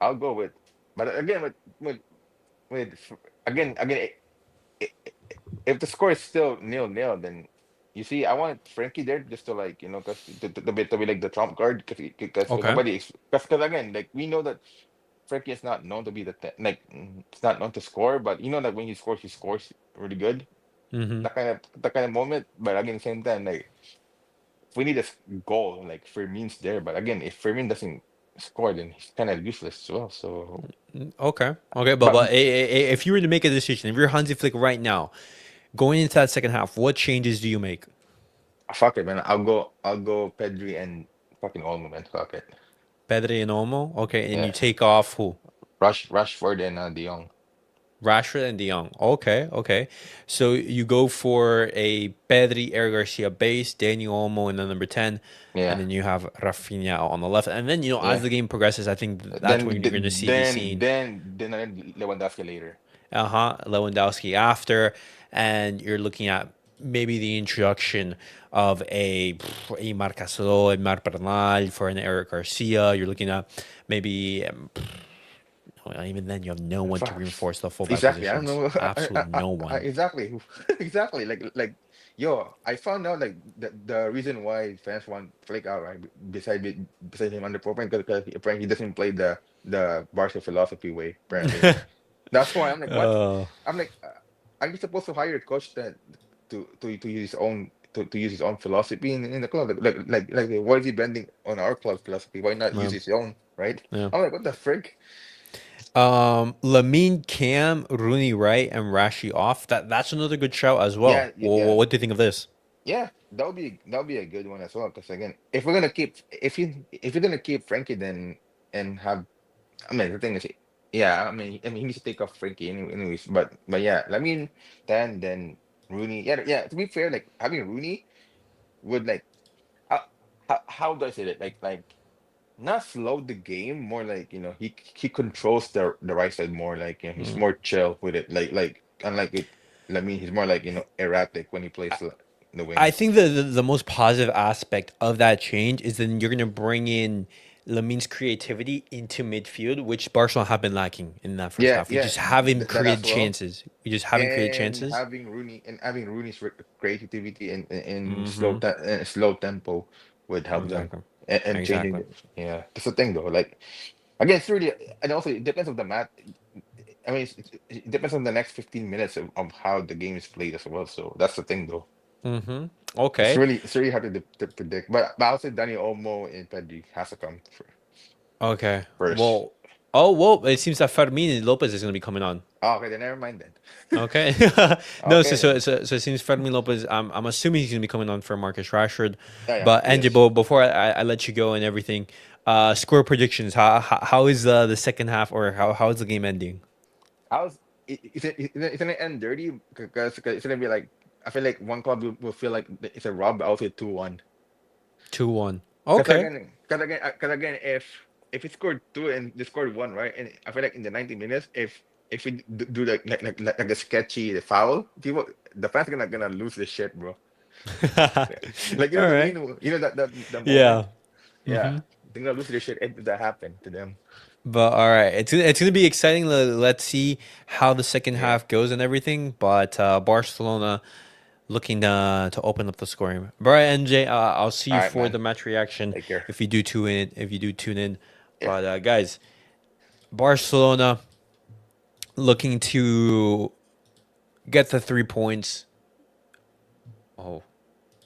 I'll go with, but again with again. If the score is still 0-0, then you see, I want Frankie there just to like because to be like the trump card because Okay. nobody because again like we know that Frankie is not known to be the it's not known to score, but that when he scores really good. Mm-hmm. That kind of moment. But again, same time, like if we need a goal, like Fermin's there. But again, if Fermin doesn't score, then he's kind of useless as well. So, Okay. Okay. But but if you were to make a decision, if you're Hansi Flick right now, going into that second half, what changes do you make? fuck it, man. I'll go Pedri and fucking Olmo, man. Fuck it. Pedri and Olmo. Okay, and you Yeah, take off who? Rashford and De Jong. Rashford and De Jong. Okay, okay. So you go for a Pedri, Eric Garcia base, Daniel Olmo in the number 10, and Yeah, then you have Raphinha out on the left. And then, as yeah. the game progresses, I think that's when Then you're going to see be seen. Lewandowski later. Lewandowski after, and you're looking at maybe the introduction of a Marcasolo, a Mar Bernal for an Eric Garcia. You're looking at maybe well, even then you have no one to Fuck. reinforce the fullback Exactly. I don't positions. know. Absolutely no one. Exactly. Exactly. Like, yo, I found out like the reason why fans want Flick out, right? Beside him underperforming because apparently he doesn't play the Barca philosophy way. Apparently, that's why I'm like, what? Uh, I'm like, are you supposed to hire a coach that to use his own to use his own philosophy in the club? Like, why is he bending on our club philosophy? Why not use yeah, his own? Right? yeah. I'm like, what the frick? Lamine, Cam, Rooney, right, and Rashi off. That's another good shout as well. Yeah, Well, yeah. what do you think of this? Yeah, that'll be a good one as well. Because again, if we're gonna keep if you're gonna keep Frankie, then and have I mean the thing is, yeah, I mean he needs to take off Frankie anyways. But yeah, I mean then Rooney. Yeah, yeah. To be fair, like having Rooney would like how do I say that? Like not slow the game, more like he controls the right side more. Like he's Mm. more chill with it. Like unlike it. I mean he's more like erratic when he plays the I wings. think the most positive aspect of that change is then you're going to bring in Lamine's creativity into midfield, which Barcelona have been lacking in that first Yeah, half. We yeah, just haven't that created as well. chances. We just haven't created And chances. having Rooney's creativity in Mm-hmm. slow tempo would help them. Exactly. And changing Exactly. yeah, that's the thing though. Like again, it's really and also it depends on the match. I mean, it depends on the next 15 minutes of how the game is played as well. So that's the thing though. Mm-hmm. It's Okay. really it's really hard to predict. But I'll say Danny Olmo and Pedri has to come Okay. first. Well, oh, well, it seems that Fermin Lopez is going to be coming on. Oh, okay, then never mind then. Okay. No, Okay then. so it seems Fermin Lopez, I'm assuming he's going to be coming on for Marcus Rashford. Yeah, yeah, But, Angie, yes. before I let you go and everything, score predictions. How is the second half, or how is the game ending? I was it's gonna end dirty because it's gonna be like I feel like one club will feel like it's a rub. I'll say 2-1. 2-1. Because Okay. again, if it scored two and they scored one, right? And I feel like in the 90 minutes, if we do like a sketchy foul, people the fans are gonna lose the shit, bro. Like you All know what I right. mean? You know that the moment, Yeah. yeah, they're gonna lose their shit if that happened to them. But all right, it's gonna be exciting. Let's see how the second Yeah. half goes and everything. But Barcelona looking to open up the scoring. All right, NJ, I'll see All you right, for man. the match reaction Take care. if you do tune in. If you do tune in, Yeah. but guys, Barcelona looking to get the 3 points. Oh,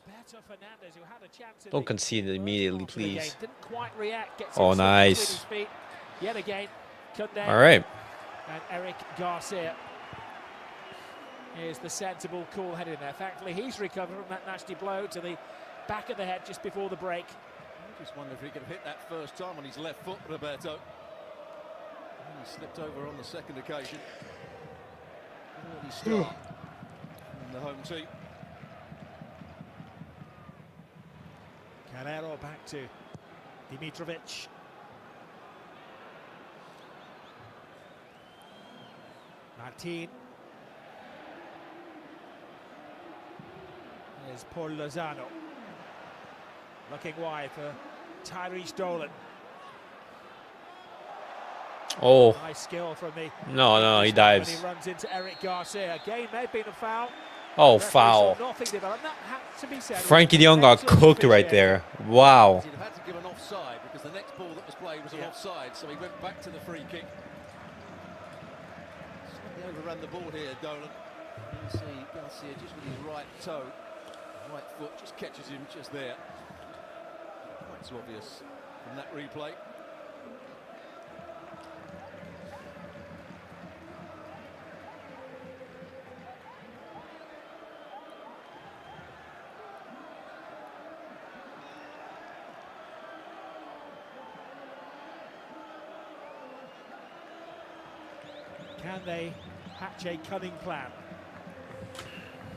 Beto Fernandez, who had a chance in don't the concede first immediately, half of the game, please. didn't quite react, gets Oh, himself with nice. his feet yet again. Kunde All right. and Eric Garcia. Here's the sensible, cool head in there. Thankfully, he's recovered from that nasty blow to the back of the head just before the break. I just wonder if he could have hit that first time on his left foot, Roberto. He slipped over on the second occasion. Early start in the home team. Carrero back to Dimitrovic. Martin. There's Paul Lozano. Looking wide for Tyrese Dolan. Oh. Nice skill from the... No, he dives. He runs into Eric Garcia. Again, may have been a foul. Oh, foul. Nothing developed. That had to be said. Frenkie de Jong got cooked right there. Wow. He'd have had to give an offside because the next ball that was played was an offside, so he went back to the free kick. Slightly overran the ball here, Dolan. You can see Garcia just with his right toe, right foot, just catches him just there. Quite so obvious from that replay. Can they hatch a cunning plan?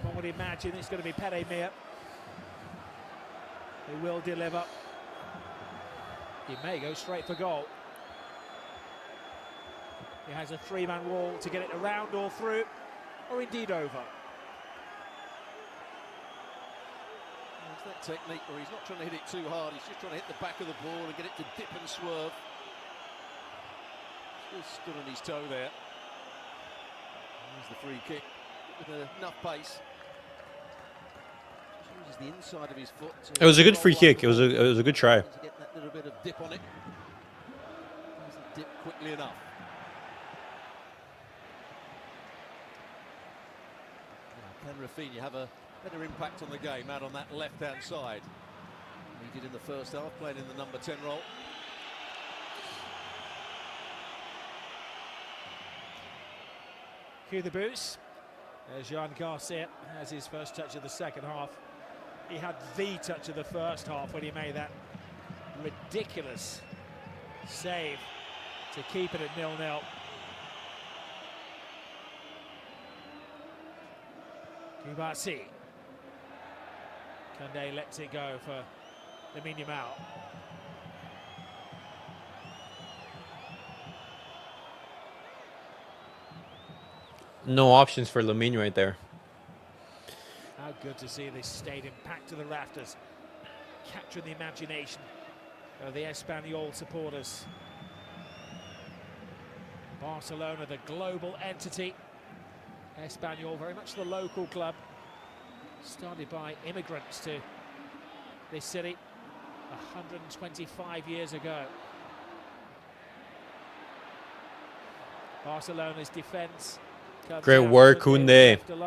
One would imagine it's going to be Pere Mir who will deliver. He may go straight for goal. He has a three-man wall to get it around or through, or indeed over. It's that technique where he's not trying to hit it too hard, he's just trying to hit the back of the ball and get it to dip and swerve. Still stood on his toe there. There's the free kick with enough pace. Uses the inside of his foot. It was a good free kick. It was a good try. To get that little bit of dip on it. Doesn't dip quickly enough. Can Raphinha have a better impact on the game out on that left-hand side? He did in the first half, playing in the number 10 role. Cue the boost. There's Jean Garcia has his first touch of the second half. He had the touch of the first half when he made that ridiculous save to keep it at 0-0. Kubasi. Kande lets it go for Lamine Yamal. No options for Lamine right there. How good to see this stadium packed to the rafters, capturing the imagination of the Espanyol supporters. Barcelona, the global entity. Espanyol, very much the local club. Started by immigrants to this city 125 years ago. Barcelona's defence. Great work, Koundé. Would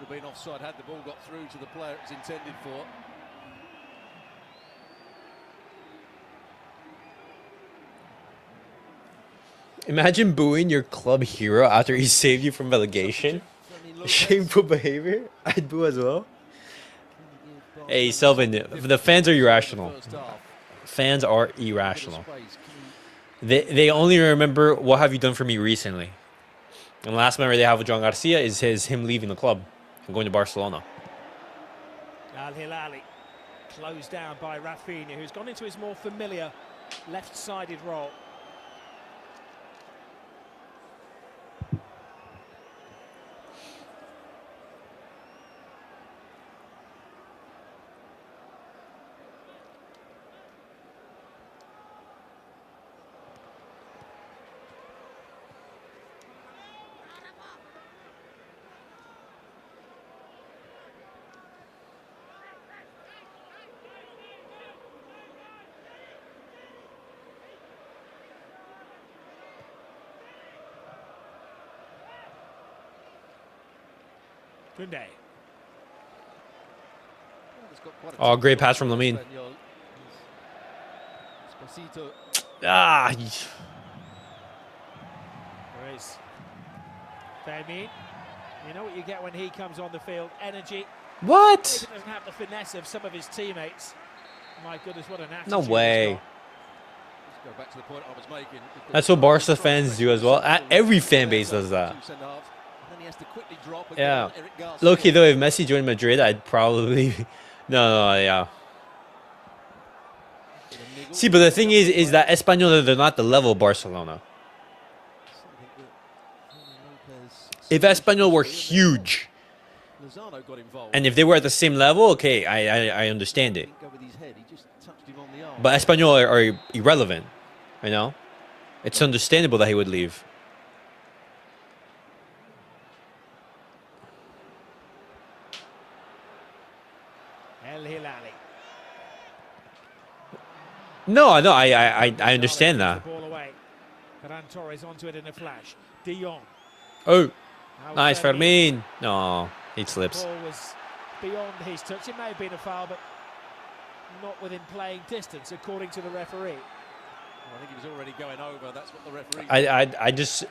have been offside had the ball got through to the player it's intended for. Imagine booing your club hero after he saved you from relegation. Shameful behavior. I'd boo as well. Hey, Selvin, the fans are irrational. Fans are irrational. They only remember what have you done for me recently. And the last memory they have with John Garcia is him leaving the club and going to Barcelona. Al Hilali closed down by Raphinha, who's gone into his more familiar left-sided role. Koundé. Oh, great pass from Lamine. Ah. There is Fermin. You know what you get when he comes on the field? Energy. What? He doesn't have the finesse of some of his teammates. My goodness, what an attitude. No way. He's go back to the point I was making. That's what Barca fans do as well. Every fan base does that. Yeah. Low-key though, if Messi joined Madrid, I'd probably... No, yeah. See, but the thing is that Espanyol, they're not the level of Barcelona. If Espanyol were huge, and if they were at the same level, okay, I understand it. But Espanyol are irrelevant, you know? It's understandable that he would leave. No, I understand that. Ferran Torres onto it in a flash. De Jong. Oh, nice, Fermin. No, he slips. The ball was beyond his touch. It may have been a foul, but not within playing distance, according to the referee. Well, I think he was already going over. That's what the referee. I just,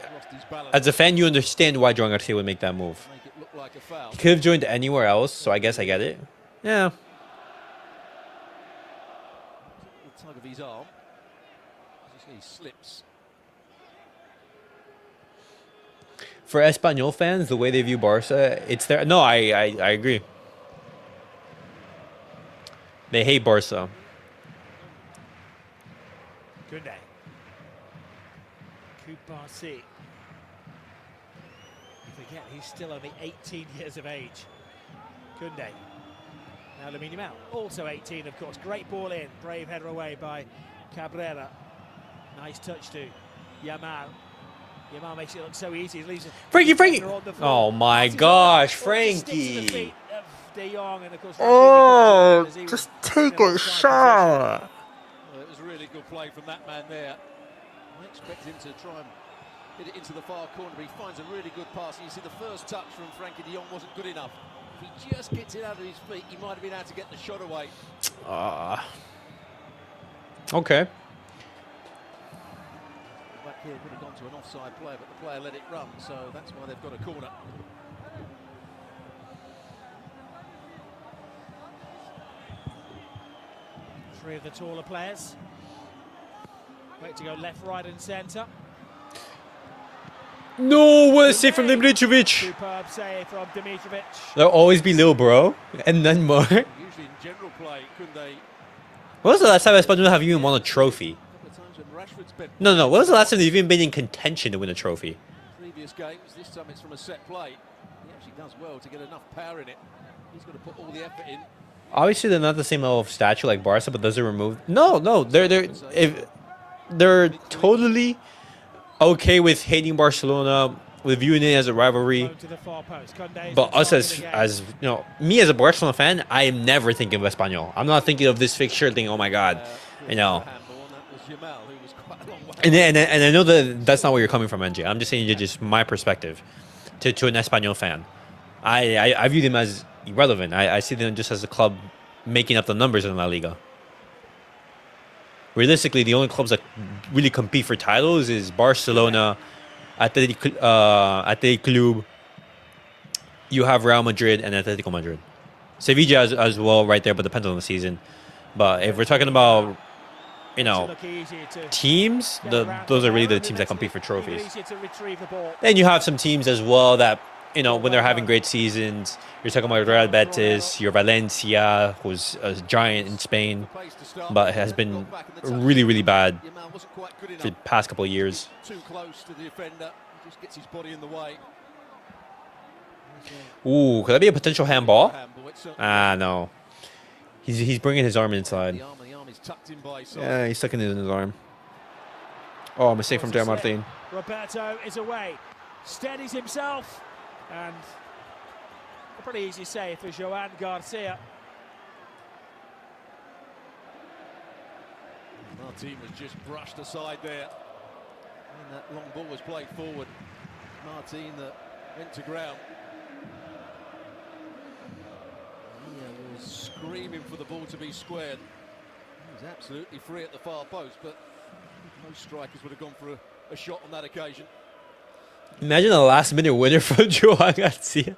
as a fan, you understand why João Garcia would make that move. Make it look like a foul. He could have joined anywhere else, so I guess I get it. Yeah. The tug of his arm. He slips. For Espanyol fans, the way they view Barca, it's their... No, I agree. They hate Barca. Koundé. Kubarsi. You forget he's still only 18 years of age. Koundé. Now Lamine Yamal, also 18, of course. Great ball in. Brave header away by Cabrera. Nice touch to Yamal. Yamal makes it look so easy. He leaves Frankie! Oh my gosh, Frankie! Oh, just take a shot! Well, it was a really good play from that man there. I expect him to try and hit it into the far corner, but he finds a really good pass. And you see the first touch from Frenkie de Jong wasn't good enough. If he just gets it out of his feet, he might have been able to get the shot away. Okay. Back here would have gone to an offside player, but the player let it run, so that's why they've got a corner. Three of the taller players. Wait to go left, right, and centre. No, what a save from Dimitrovic. Superb save from Dimitrovic. There'll always be little bro, and none more. Usually in general play, couldn't they? When was the last time Espanyol have even won a trophy? No. When was the last time they've even been in contention to win a trophy? Previous games, this time it's from a set play. He actually does well to get enough power in it. He's got to put all the effort in. Obviously, they're not the same level of stature like Barca, but does it remove? No. They're totally okay with hating Barcelona, with viewing it as a rivalry. But us as you know, me as a Barcelona fan, I am never thinking of Espanyol. I'm not thinking of this fixture thinking, oh my god, you know. And I know that that's not where you're coming from, NJ. I'm just saying just my perspective to an Espanyol fan. I view them as irrelevant. I see them just as a club making up the numbers in La Liga. Realistically, the only clubs that really compete for titles is Barcelona, Athletic Club. You have Real Madrid and Atletico Madrid. Sevilla as well right there, but depends on the season. But if we're talking about, you know, teams, those are really the teams that compete for trophies. Then you have some teams as well that, you know, when they're having great seasons, you're talking about Real Betis, your Valencia, who's a giant in Spain, but has been really, really bad for the past couple of years. Too close to the defender, just gets his body in the way. Ooh, could that be a potential handball? No. He's bringing his arm inside. Yeah, he's stuck in his arm. Oh, mistake from Derbi Barceloní. Roberto is away, steadies himself, and a pretty easy save for João Garcia. Martin was just brushed aside there. And that long ball was played forward. Martin that went to ground. He was screaming for the ball to be squared. He was absolutely free at the far post, but most strikers would have gone for a shot on that occasion. Imagine a last-minute winner from João Garcia.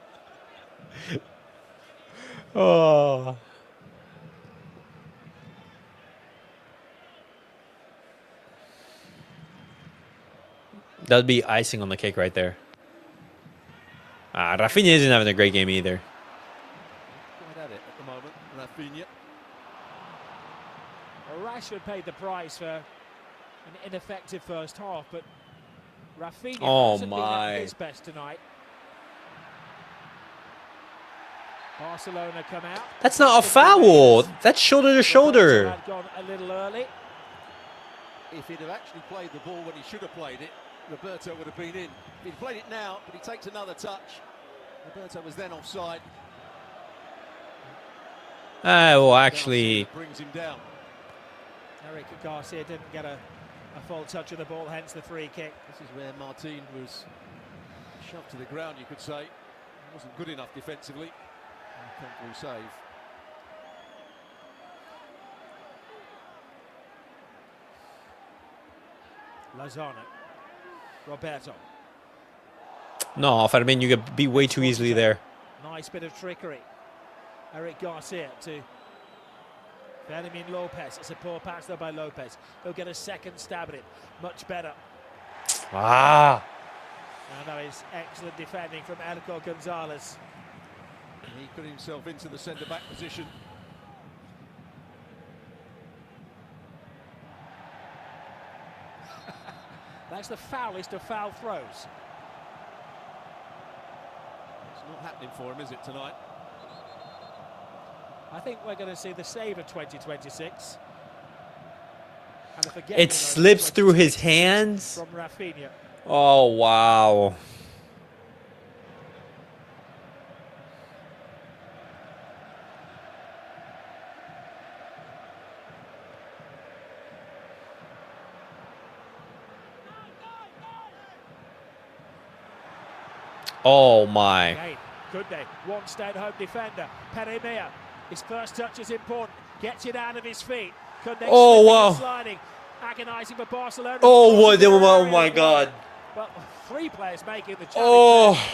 Oh. That would be icing on the cake right there. Raphinha isn't having a great game either. Quite at it at the moment, Raphinha. Well, Rashford paid the price for an ineffective first half, but Raphinha hasn't been at his best tonight. Barcelona come out. That's not a foul. That's shoulder to shoulder. Had gone a little early. If he'd have actually played the ball when he should have played it, Roberto would have been in. If he'd played it now, but he takes another touch. Roberto was then offside. Well, actually, brings him down. Eric Garcia didn't get a full touch of the ball, hence the free kick. This is where Martin was shoved to the ground, you could say. He wasn't good enough defensively. Comfortable save. Lozano. Roberto. no, Fermin, you get beat way too easily there. Nice bit of trickery. Eric Garcia to Benjamin Lopez. It's a poor pass though by Lopez. He'll get a second stab at it. Much better. Ah. And that is excellent defending from Elko Gonzalez. He put himself into the centre-back position. That's the foulest of foul throws. It's not happening for him, is it, tonight? I think we're going to see the save of 2026. And It slips through his hands. From Raphinha. Oh, wow. Oh my. Again, good day. One stay-at-home defender. Peremea. His first touch is important. Gets it out of his feet. Oh wow. Sliding. Agonizing for Barcelona. Oh what? Oh my God. Well, three players making the challenge. Oh.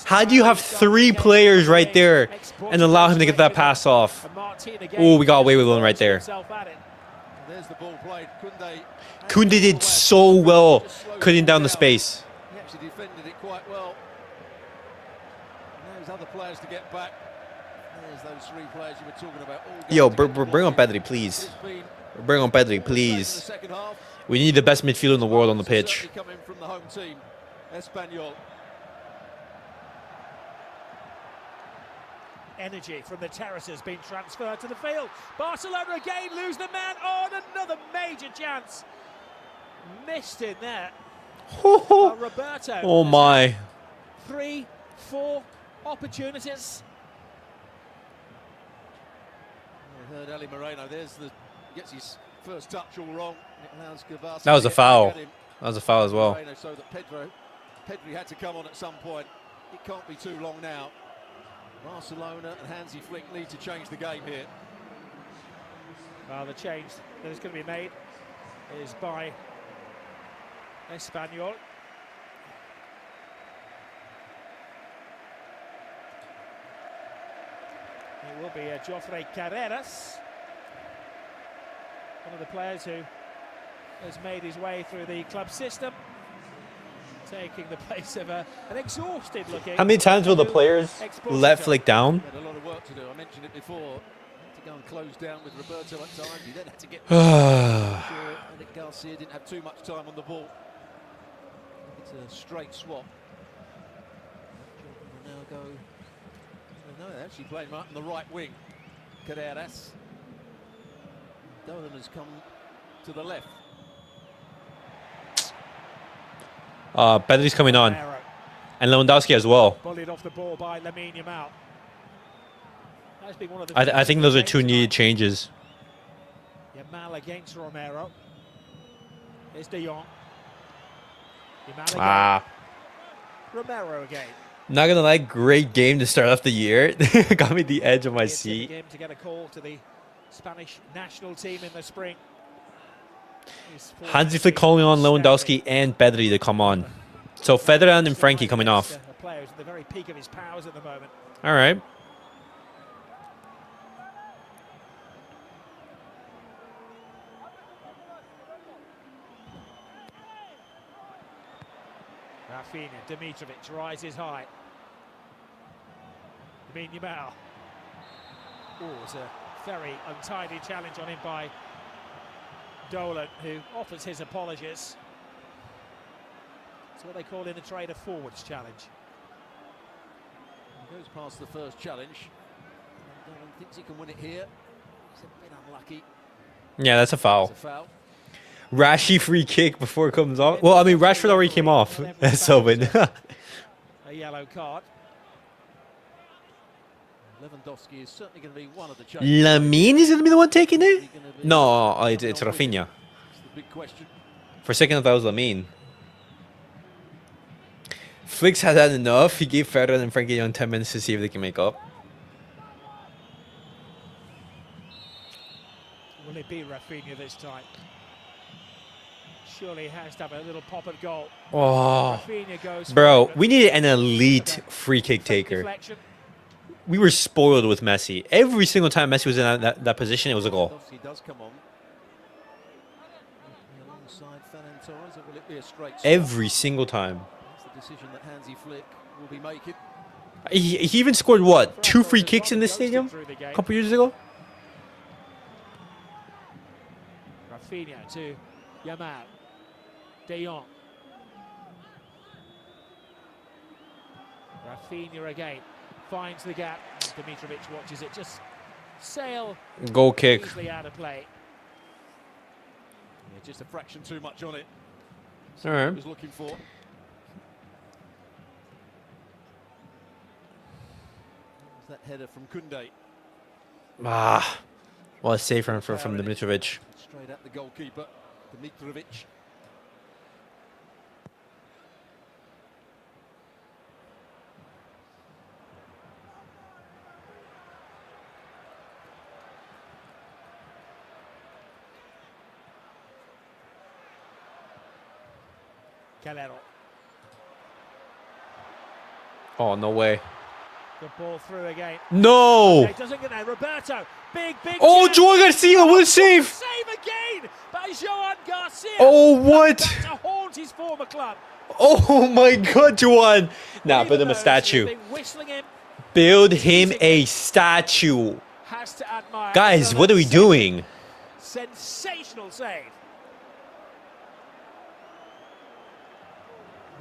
How do you have three players right there and allow him to get that pass off? Oh, we got away with one right there. There's the ball played. Kunde did so well cutting down the space. He actually defended it quite well. There's other players to get back. There's those three players you were talking about. Yo, bring on Pedri, please. Bring on Pedri, please. We need the best midfielder in the world on the pitch. Coming from the home team, Espanyol. Energy from the terraces being transferred to the field. Barcelona again lose the man. Oh, and another major chance. Missed in there. Roberto. Oh my. 3, 4 opportunities. I heard Ali Moreno. Gets his first touch all wrong. It allows Gavassi that was a foul. That was a foul as well. So that Pedri had to come on at some point. It can't be too long now. Barcelona and Hansi Flick need to change the game here. Well, the change that is going to be made is by Espanyol. It will be Jofre Carreras, one of the players who has made his way through the club system, taking the place of an exhausted looking. How many times will the players let Flick down? He had a lot of work to do. I mentioned it before. Had to go and close down with Roberto at times. He then had to get. Sure, I think Garcia didn't have too much time on the ball. It's a straight swap. Now go. No, they're actually playing right on the right wing. Carreras. Dolan has come to the left. Pedri's coming on. And Lewandowski as well. Bullied off the ball by Lamine Yamal. That's been one of the I think those are two needed changes. Yamal against Romero. Here's De Jong. Yamal again. Romero again. Not gonna lie, great game to start off the year. Got me the edge of my seat. Game to get a call to the Spanish national team in the spring. Hansi Flick calling on Lewandowski and Pedri to come on. So Ferran and Frenkie coming off. Players at the very peak of his powers at the moment. All right. Raphinha, Dimitrovic rises high. Lamine Yamal. Oh, it's a very untidy challenge on him by Dolan, who offers his apologies. It's what they call in the trade a forwards challenge. He goes past the first challenge. Dolan thinks he can win it here. He's a bit unlucky. Yeah, that's a foul. It's a foul. Rashi free kick before it comes off. Well, I mean, Rashford already came off. So, but a yellow card. Lewandowski is certainly going to be one of the changes. Lamine is going to be the one taking it? No, it's Raphinha. That's the big question. For a second, I thought it was Lamine. Flick's had that enough. He gave Ferran and Frenkie de Jong 10 minutes to see if they can make up. Will it be Raphinha this time? Surely he has to have a little pop at goal. Oh, Raphinha goes bro, forward. we needed an elite free kick taker. Deflection. We were spoiled with Messi. Every single time Messi was in that position, it was a goal. He does come on. Alongside Ferran Torres, or will it be a straight swap? Every single time. That's the decision that Hansi Flick will be making. He even scored, what, 2 free kicks in this stadium a couple years ago? Raphinha to Yamal. De Jong. Raphinha again. Finds the gap. Dimitrovic watches it just sail Goal kick. easily out of play. Yeah, just a fraction too much on it. All right. He was looking for. That header from Kunde. Ah, well, it's safe from Dimitrovic. Straight at the goalkeeper, Dimitrovic. Calero. Oh, no way. Good ball through again. No! It doesn't get there. Roberto. Big Oh, chance. Joao Garcia, what a save! Save again by Joan Garcia. Oh, what? Back to haunt his former club. Oh my god, Juan! Nah, Even build him a though statue. they've been whistling him, Build him a statue. has to admire. Guys, So what are we that's doing? sensational save.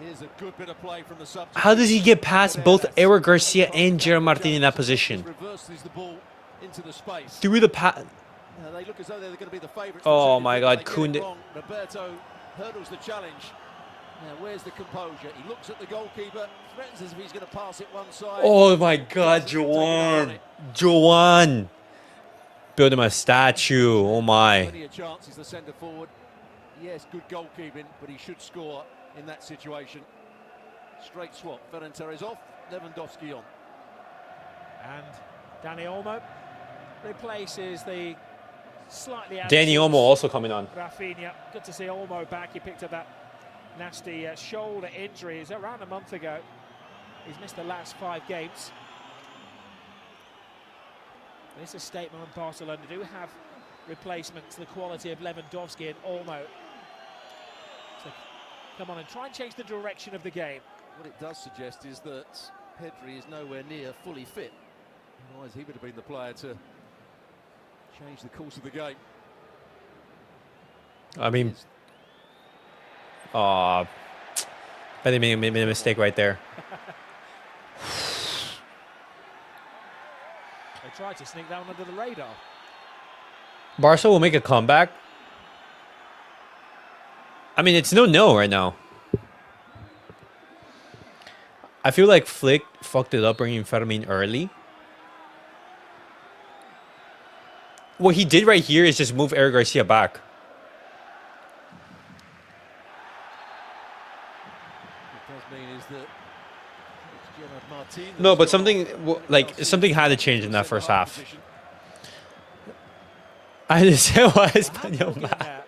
Here's a good bit of play from the substitute. How does he get past both Eric Garcia and Gerard Martin in that position? Reverses the ball into the space. Through the pass. They look as though they're going to be the favourites. Oh my God, They get it Kunde. wrong. Roberto hurdles the challenge. Now, where's the composure? He looks at the goalkeeper, threatens as if he's going to pass it one side. Oh my god, Juan. Juan. Build him a statue. Oh my. Plenty of chances, the centre forward. Yes, good goalkeeping, but he should score in that situation. Straight swap. Ferran Torres off, Lewandowski on. And Dani Olmo replaces the slightly out. Dani Olmo also coming on. Raphinha. Good to see Olmo back. He picked up that nasty shoulder injury. It's around a month ago. He's missed the last 5 games. This is a statement on Barcelona. They do have replacements, the quality of Lewandowski and Olmo. So come on and try and change the direction of the game. What it does suggest is that Pedri is nowhere near fully fit. Otherwise, he would have been the player to change the course of the game. I mean, I think they made a mistake right there. They tried to sneak that one under the radar. Barca will make a comeback. I mean, it's no right now. I feel like Flick fucked it up bringing Fermin early. What he did right here is just move Eric Garcia back. What it does mean is that it's Gerard Martin No, but that's gone something had to change in that first half. I understand why Espanyol mad.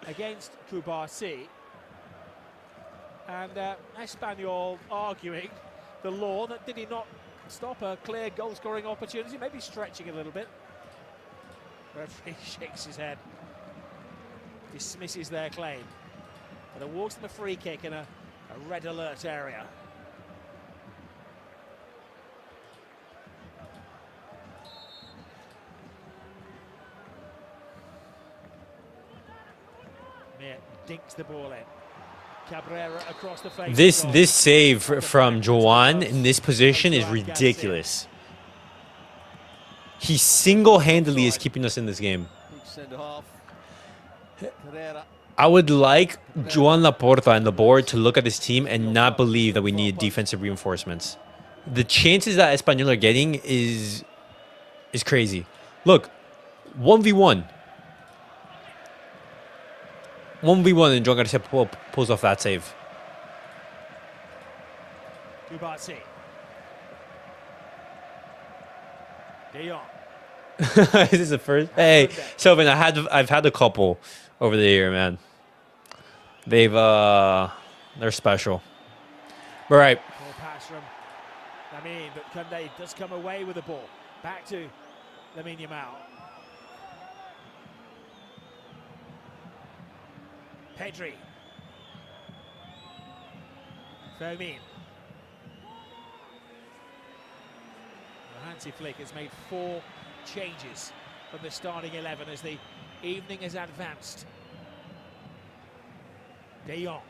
Against Kubasi. And Espanyol arguing the law that did he not stop a clear goal-scoring opportunity, maybe stretching a little bit. Referee shakes his head, dismisses their claim. But awards them a free kick and a A red alert area. Mir dinks the ball in. Cabrera across the face. This save from Joan in this position is ridiculous. He single-handedly is keeping us in this game. I would like Joan Laporta and the board to look at this team and not believe that we need defensive reinforcements. The chances that Espanyol are getting is crazy. Look, 1v1. 1v1 and Joan Garcia pulls off that save. Barça. De Jong. This is the first. Hey, Sylvan, I've had a couple over the year, man. They're special. All right. Ball pass from Lamine, but Koundé does come away with the ball. Back to Lamine Yamal. Pedri. Fermin. Hansi Flick has made 4 changes from the starting 11 as the evening has advanced. De Jong.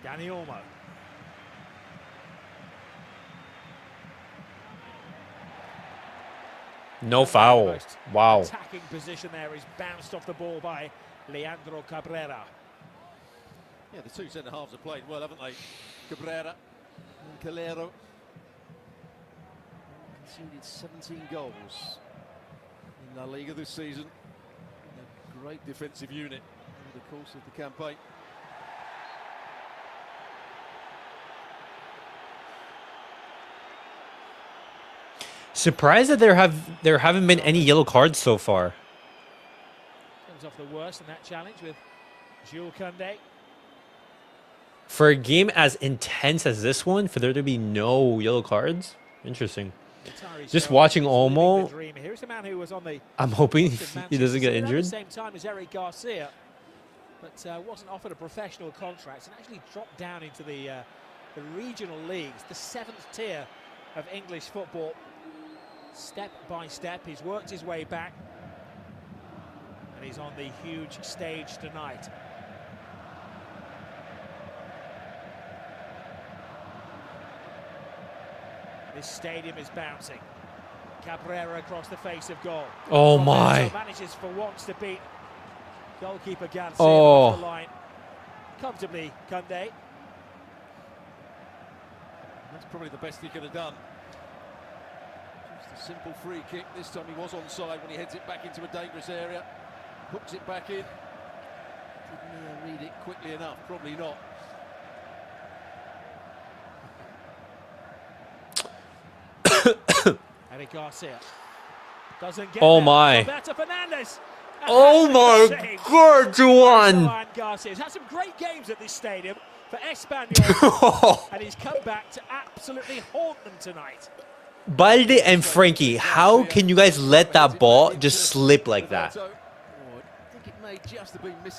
Dani Olmo. No foul. Wow. Attacking position there is bounced off the ball by Leandro Cabrera. Yeah, the 2 centre-halves have played well, haven't they? Cabrera and Calero. Conceded 17 goals in La Liga this season. A great defensive unit over the course of the campaign. Surprised that there haven't been any yellow cards so far. Comes off the worst in that challenge with Jules Koundé. For a game as intense as this one, for there to be no yellow cards, interesting. Just watching Olmo, Here's the man who was on the I'm hoping he doesn't get injured. At the same time as Eric Garcia, but wasn't offered a professional contract and actually dropped down into the regional leagues, the 7th tier of English football. Step by step, he's worked his way back, and he's on the huge stage tonight. This stadium is bouncing. Cabrera across the face of goal. Oh my! Manages for once to beat goalkeeper Garcia off the line comfortably. Koundé. That's probably the best he could have done. Just a simple free kick. This time he was onside when he heads it back into a dangerous area. Hooks it back in. Didn't he read it quickly enough? Probably not. Eric Garcia doesn't get oh there. my! Roberto Fernandes. Oh my God, Juan! Garcia has had some great games at this stadium for Espanyol, and he's come back to absolutely haunt them tonight. Balde and Frenkie, how can you guys let that ball just slip like that?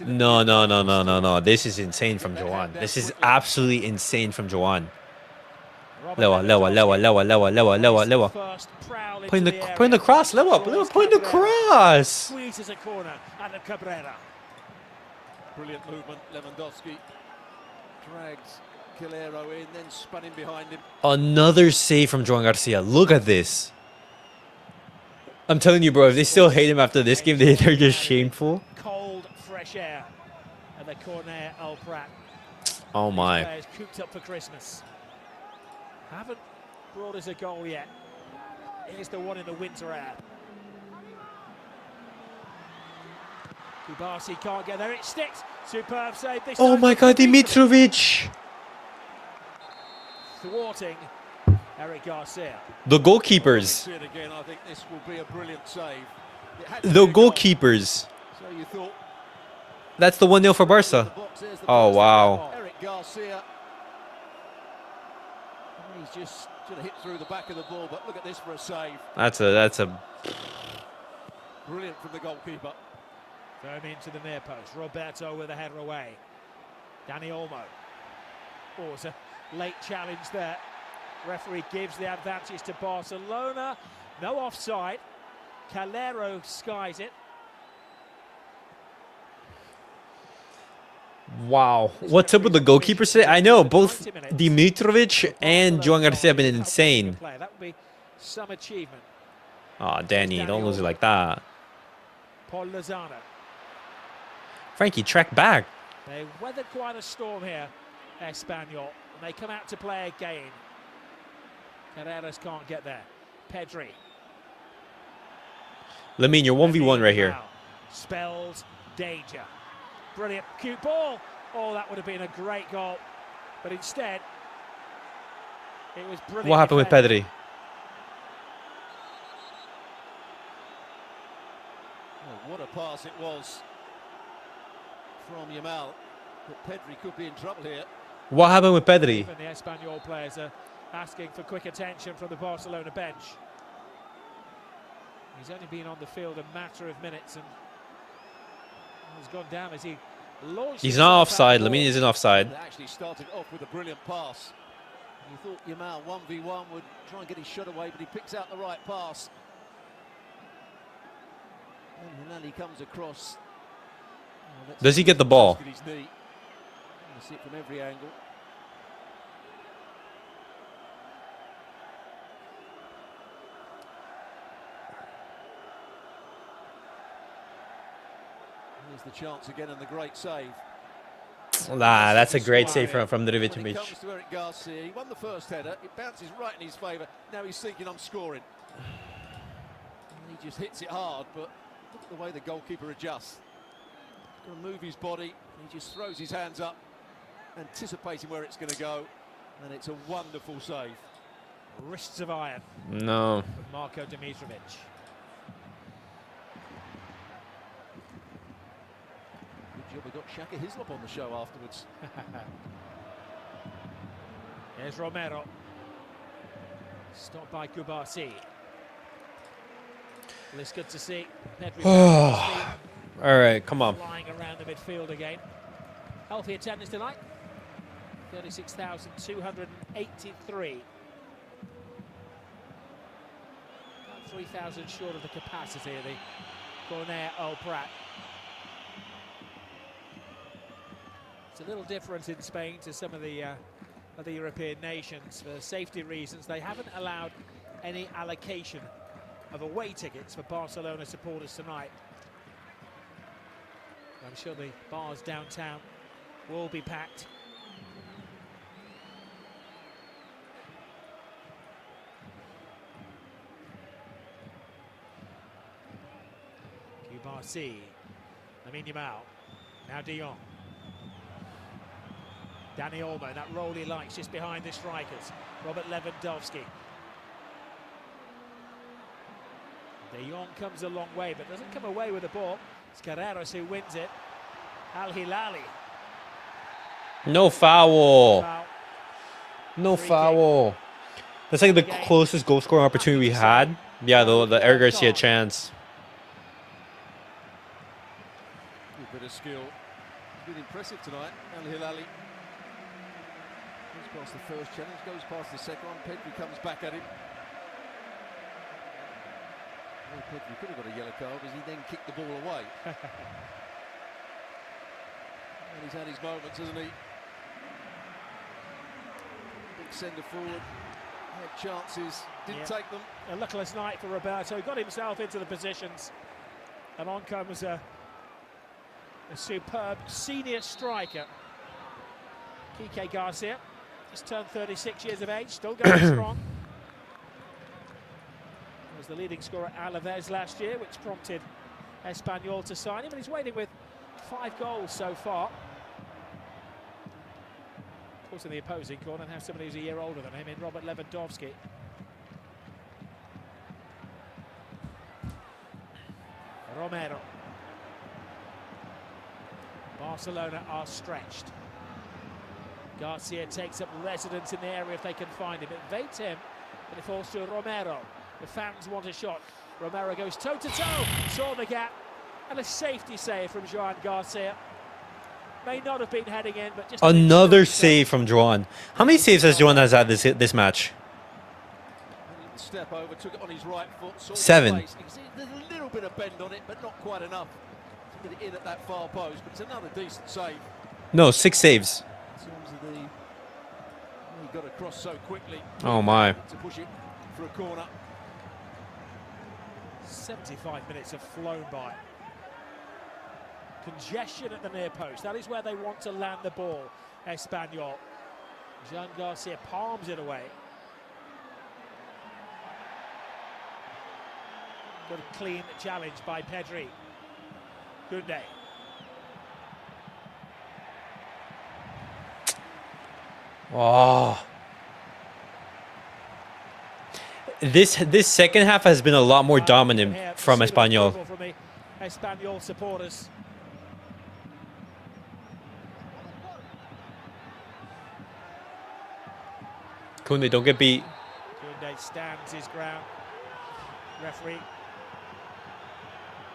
No. This is insane from Joan. This is absolutely insane from Joan. Lewa. Putting the cross, Lewa, putting the cross. Squeezes a corner out of Cabrera. Brilliant movement, Lewandowski drags Calero in, then spun in behind him. Another save from Joan Garcia. Look at this. I'm telling you, bro, if they still hate him after this game, they're just shameful. Cold, fresh air at the Corner El Prat. Oh my. Players cooped up for Christmas. Haven't brought us a goal yet. Here's the one in the winter air. Barça can't get there. It sticks. Superb save. This oh my God, Dimitrovic. Thwarting Eric Garcia. The goalkeepers. Again, I think this will be a brilliant save. The goalkeepers. So you thought. That's the 1-0 for Barca. Oh wow. Eric Garcia. He's just should have hit through the back of the ball, but look at this for a save. That's a brilliant from the goalkeeper. Throw him into the near post. Roberto with a header away. Dani Olmo. Oh, it's a late challenge there. Referee gives the advantage to Barcelona. No offside. Calero skies it. Wow. What's up with the goalkeeper today? I know, both Dimitrovic and Joan Garcia have been insane. That would be some achievement. Oh, Danny, don't lose it like that. Paul Lozano. Frankie, track back. They weathered quite a storm here, Espanyol, and they come out to play again. Carreras can't get there. Pedri. Lamine, you're 1v1 right here. Spells danger. Brilliant, cute ball. Oh, that would have been a great goal. But instead, it was brilliant. What happened with Pedri? Oh, what a pass it was from Yamal. But Pedri could be in trouble here. What happened with Pedri? Even the Espanyol players are asking for quick attention from the Barcelona bench. He's only been on the field a matter of minutes and has gone down as he launched. He's not offside. Lamine isn't offside. They actually started off with a brilliant pass. You thought Yamal 1v1 would try and get his shot away, but he picks out the right pass. And then he comes across. Oh, Does he get the ball? His knee. You see it from every angle. Here's the chance again and the great save. Nah, that's a great save from When Derbi it comes Barceloní. to Eric Garcia, he won the first header, it bounces right in his favour, now he's thinking I'm scoring. And he just hits it hard, but look at the way the goalkeeper adjusts. He's going to move his body, he just throws his hands up, anticipating where it's going to go, and it's a wonderful save. Wrists of iron. No. From Marko Dimitrovic. Good job we got Shaka Hislop on the show afterwards. Here's Romero. Stopped by Kubarsi. Well, it's good to see Pedri All right, come on. flying around the midfield again. Healthy attendance tonight. 36,283. About 3,000 short of the capacity of the Cornet Al Prat. It's a little different in Spain to some of the other European nations. For safety reasons, they haven't allowed any allocation of away tickets for Barcelona supporters tonight. I'm sure the bars downtown will be packed. Kubarsi, Lamine Yamal, now De Jong. Dani Olmo, that role he likes just behind the strikers. Robert Lewandowski. De Jong comes a long way, but doesn't come away with the ball. It's Carreras who wins it. Al Hilali. No foul. Foul. No Free foul. That's like the closest goal scoring opportunity we had. Yeah, the Eric Garcia chance. Good bit of skill. He's been impressive tonight, Al Hilali. Goes past the first challenge, goes past the second one. Pedri comes back at him. Well, Pedri could have got a yellow card as he then kicked the ball away. And he's had his moments, hasn't he? Big centre forward, had chances, didn't take them. A luckless night for Roberto. Got himself into the positions, and on comes a superb senior striker, Quique Garcia. He's turned 36 years of age, still going strong. He was the leading scorer at Alaves last year, which prompted Espanyol to sign him, and he's waiting with 5 goals so far. Of course, in the opposing corner, and have somebody who's a year older than him in Robert Lewandowski. Romero. Barcelona are stretched. Garcia takes up residence in the area if they can find him. It evades him, but it falls to Romero. The fans want a shot. Romero goes toe-to-toe, saw the gap, and a safety save from Joan Garcia. May not have been heading in, but just Another save from Joan. How many saves has Joan had this match? Step over, took it on his right foot. 7. There's a little bit of bend on it, but not quite enough to get it in at that far post. But it's another decent save. No, 6 saves. In terms of he got across so quickly. Oh my. To push it for a corner. 75 minutes have flown by. Congestion at the near post. That is where they want to land the ball. Espanyol. Jean Garcia palms it away. Good clean challenge by Pedri. Koundé. Oh. This second half has been a lot more dominant from Espanyol. From the Espanyol supporters. Koundé, don't get beat. Koundé stands his ground. Referee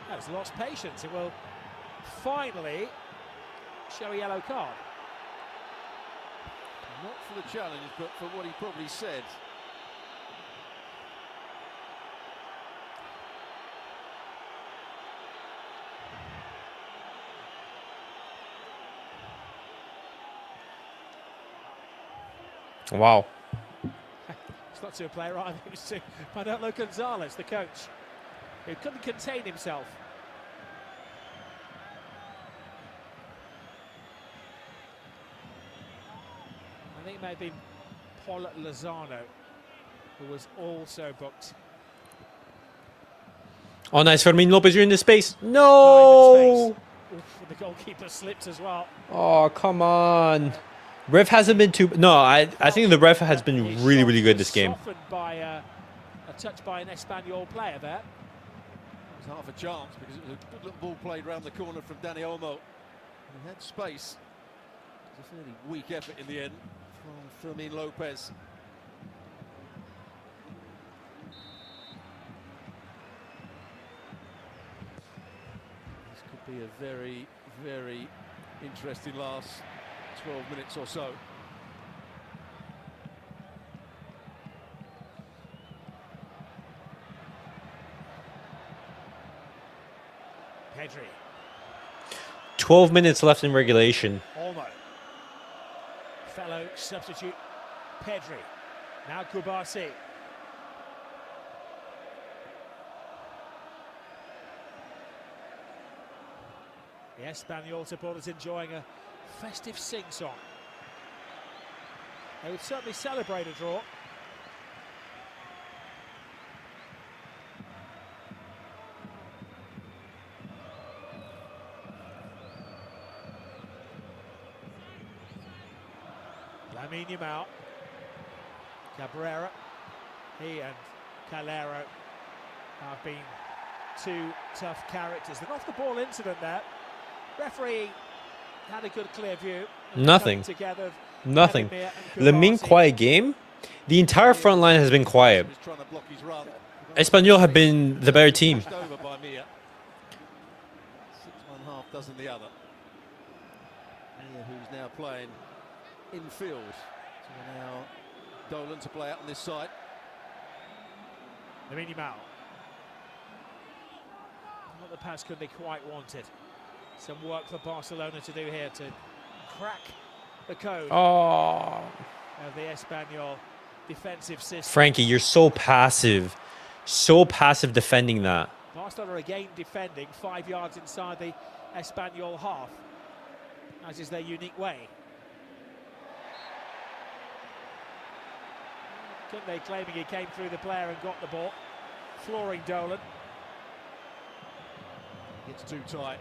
has lost patience. It will finally show a yellow card. Not for the challenge, but for what he probably said. Wow. It's not to a player either. It was to Manolo Gonzalez, the coach, who couldn't contain himself. I think it may have been Paul Lozano, who was also booked. Oh, nice. Fermin Lopez, you're in the space. No! Oof, the goalkeeper slipped as well. Oh, come on. Ref hasn't been too... No, I think the ref has been really, really good this game. Softened by a touch by an Espanyol player there. It was half a chance because it was a good little ball played round the corner from Dani Olmo. And he had space. It was a fairly weak effort in the end from Fermin Lopez. This could be a very, very interesting last 12 minutes or so. Pedri. 12 minutes left in regulation. Olmo. Fellow substitute Pedri. Now Kubasi. The Espanyol supporters enjoying a festive sing-song. They would certainly celebrate a draw. Lamine Yamal, Cabrera, he and Calero have been two tough characters. An off-the-ball incident there. Referee had a good clear view. Nothing. Together, Nothing. Lamine, quiet game. The entire front line has been quiet. Espanyol have been the better team. Over by Mia. 6-1.5 dozen the other. Mia, who's now playing in field. So now Dolan to play out on this side. Lamine Yamal. Not the pass could they quite wanted. Some work for Barcelona to do here to crack the code of the Espanyol defensive system. Frankie, you're so passive. So passive defending that. Barcelona again defending 5 yards inside the Espanyol half, as is their unique way. Koundé claiming he came through the player and got the ball. Flooring Dolan. It's too tight.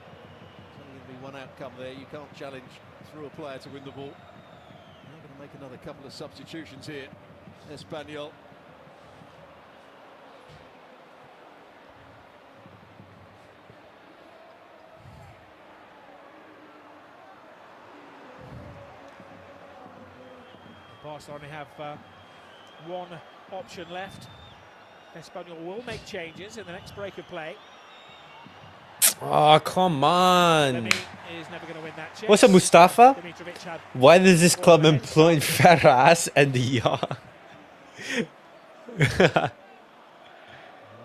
There's only going to be one outcome there. You can't challenge through a player to win the ball. They're going to make another couple of substitutions here. Espanyol. Barcelona have one option left. Espanyol will make changes in the next break of play. Oh, come on. Lamine is never going to win that chase. What's up, Mustafa? Dimitrovic had Why does this club employ Ferras and the Young? The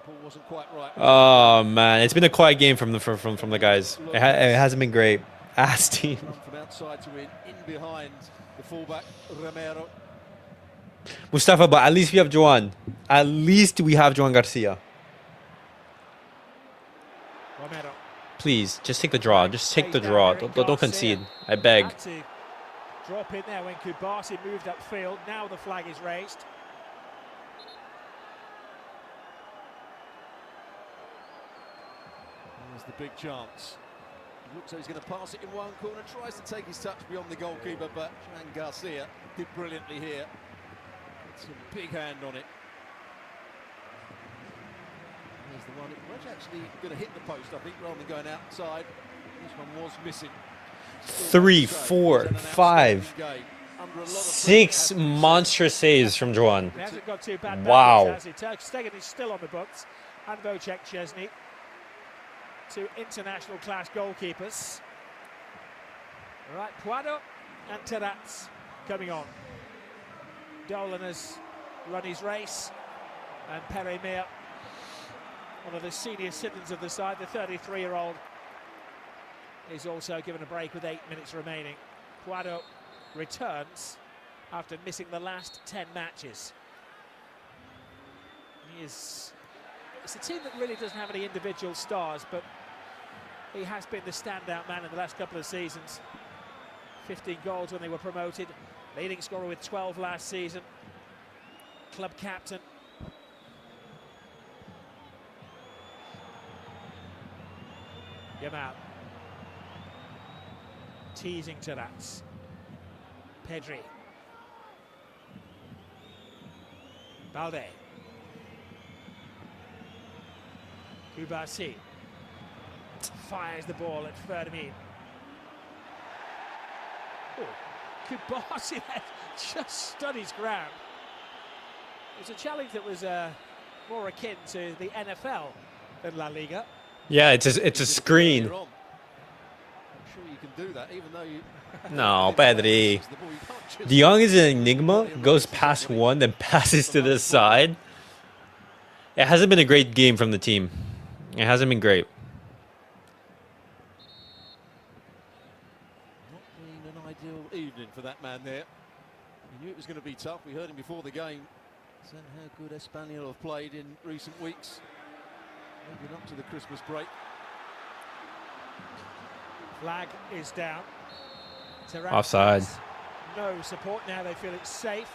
ball wasn't quite right. Oh man, it's been a quiet game from the guys. It hasn't been great. Ass team. From outside to in behind the fullback Romero. Mustafa, but at least we have Joan. At least we have Joan Garcia. Romero. Please, just take the draw. Just take the draw. Don't concede. I beg. Had to drop in there when Kubasi moved upfield. Now the flag is raised. There's the big chance. It looks like he's going to pass it in one corner. Tries to take his touch beyond the goalkeeper, but Joan Garcia did brilliantly here. It's a big hand on it. There's the one. It was actually going to hit the post, I think, rather than going outside. This one was missing. 3, 4, 5, 6 monstrous saves from Joan. He hasn't got too bad. Wow. Stegen is still on the books, and Wojciech Szczesny. Two international class goalkeepers. Right, Puado and Terats coming on. Dolan has run his race, and Peremir, one of the senior citizens of the side, the 33-year-old, is also given a break with 8 minutes remaining. Puado returns after missing the last 10 matches. It's a team that really doesn't have any individual stars, but he has been the standout man in the last couple of seasons. 15 goals when they were promoted, leading scorer with 12 last season, club captain. Yamal teasing Terats. Pedri. Balde. Kubasi fires the ball at Fermin. Oh, Kubasi just stood his ground. It was a challenge that was more akin to the NFL than La Liga. Yeah, it's a screen. I'm sure you can do that, even though you. No, Pedri. De Jong is an enigma. Goes past one, then passes to the side. It hasn't been a great game from the team. It hasn't been great. Not been an ideal evening for that man there. He knew it was going to be tough. We heard him before the game. Saying how good Espanyol have played in recent weeks. Moving up to the Christmas break. Flag is down. Terats Offside. has no support. Now they feel it's safe.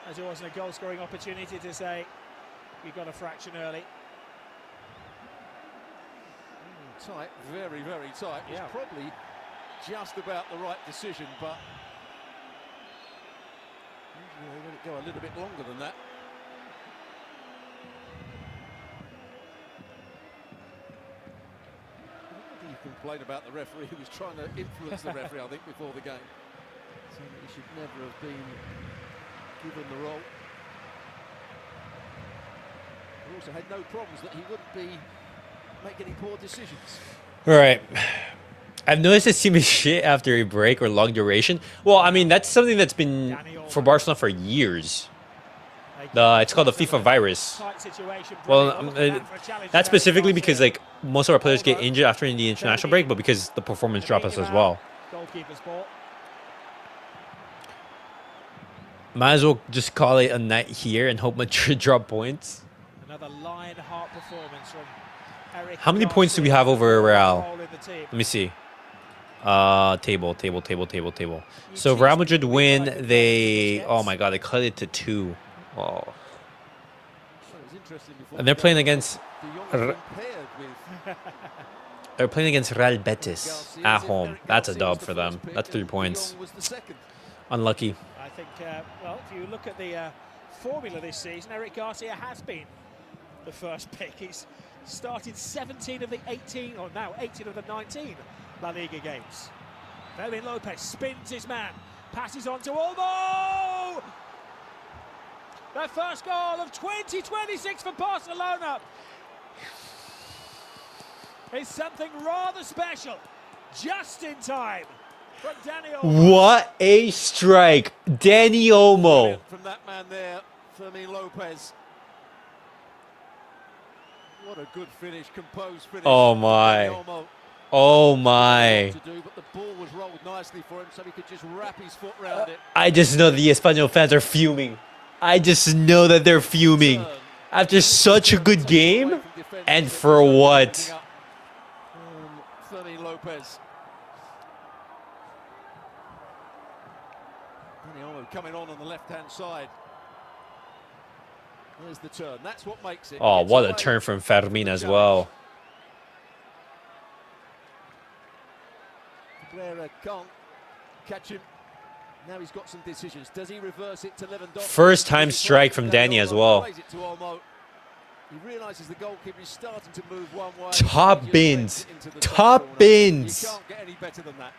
As it wasn't a goal-scoring opportunity to say, you got a fraction early. Tight, very, very tight. Yeah. It's probably just about the right decision, but usually they let it go a little bit longer than that. You complain about the referee who was trying to influence the referee, I think, before the game. Saying that he should never have been given the role. He also had no problems that he wouldn't be making any poor decisions. All right. I've noticed this team is shit after a break or long duration. Well, I mean, that's something that's been for Barcelona for years. It's called the FIFA virus. Well, not specifically because like most of our players get injured after the international break, but because the performance drop us as well. Might as well just call it a night here and hope Madrid drop points. Another Lionheart performance from Eric. How many points do we have over Real? Let me see. Table. So if Real Madrid win, they... Oh my god, they cut it to 2. Oh. And they're playing against... They're playing against Real Betis at home. That's a dub for them. That's 3 points. Unlucky. I think, well, if you look at the formula this season, Eric Garcia has been the first pick. He's started 17 of the 18, or now 18 of the 19 La Liga games. Fermin Lopez spins his man, passes on to Olmo! The first goal of 2026 for Barcelona. is something rather special. Just in time from Dani Olmo. What a strike. Dani Olmo. From that man there, Fermin Lopez. What a good finish, composed finish. Oh my. Oh my. To do, but the ball was rolled nicely for him, so he could just wrap his foot around it. I just know the Espanyol fans are fuming. I just know that they're fuming. After such a good game, and for what? Fermin Lopez. Dani Olmo coming on the left-hand side. There's the turn. That's what makes it. Oh, what a turn from Fermin as well. Blair can't catch him. Now he's got some decisions. Does he reverse it to Lewandowski? First time strike from Dani as well. He realizes the goalkeeper is starting to move one way. Top bins. Top bins. You can't get any better than that.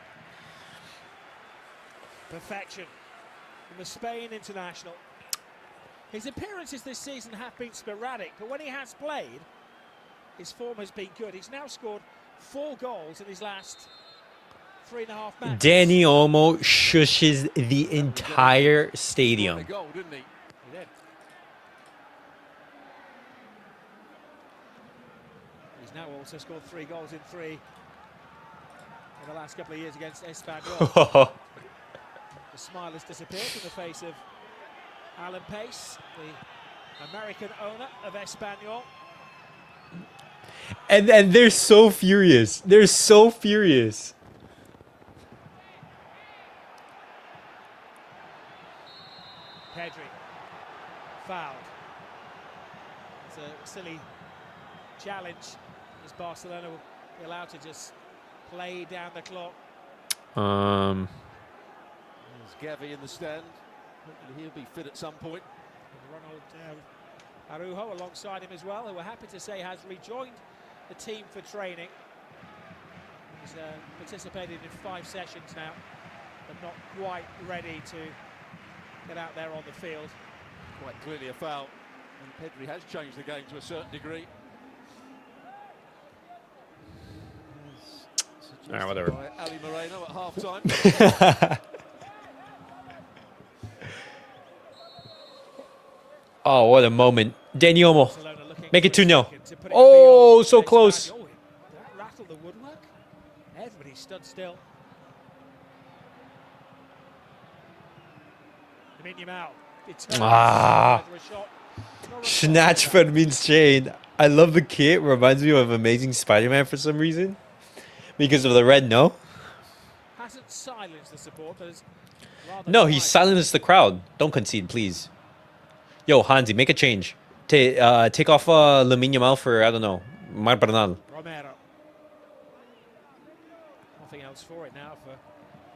Perfection from the Spain international. His appearances this season have been sporadic, but when he has played, his form has been good. He's now scored 4 goals in his last 3.5 matches. Dani Olmo shushes the entire stadium. He goal, didn't he? He did. He's now also scored 3 goals in 3 in the last couple of years against Espanyol. The smile has disappeared from the face of Alan Pace, the American owner of Espanyol. And they're so furious. They're so furious. Pedri fouled. It's a silly challenge. As Barcelona will be allowed to just play down the clock. There's Gavi in the stand. Hopefully he'll be fit at some point. Ronald Araujo alongside him as well, who we're happy to say has rejoined the team for training. He's participated in 5 sessions now, but not quite ready to get out there on the field. Quite clearly a foul, and Pedri has changed the game to a certain degree. Alright, whatever. By Ali Moreno at half-time. Oh, what a moment. Dani Olmo. Make it 2-0. Oh, so close. That rattled the woodwork. Everybody stood still. Lamine Yamal. Ah. Snatch Fermin's chain. I love the kit. Reminds me of Amazing Spider-Man for some reason. Because of the red, no? Hasn't silenced the supporters. No, he silenced the crowd. Don't concede, please. Yo, Hansi, make a change. Take off Lamine Yamal for, I don't know, Mar Bernal. Romero. Nothing else for it now for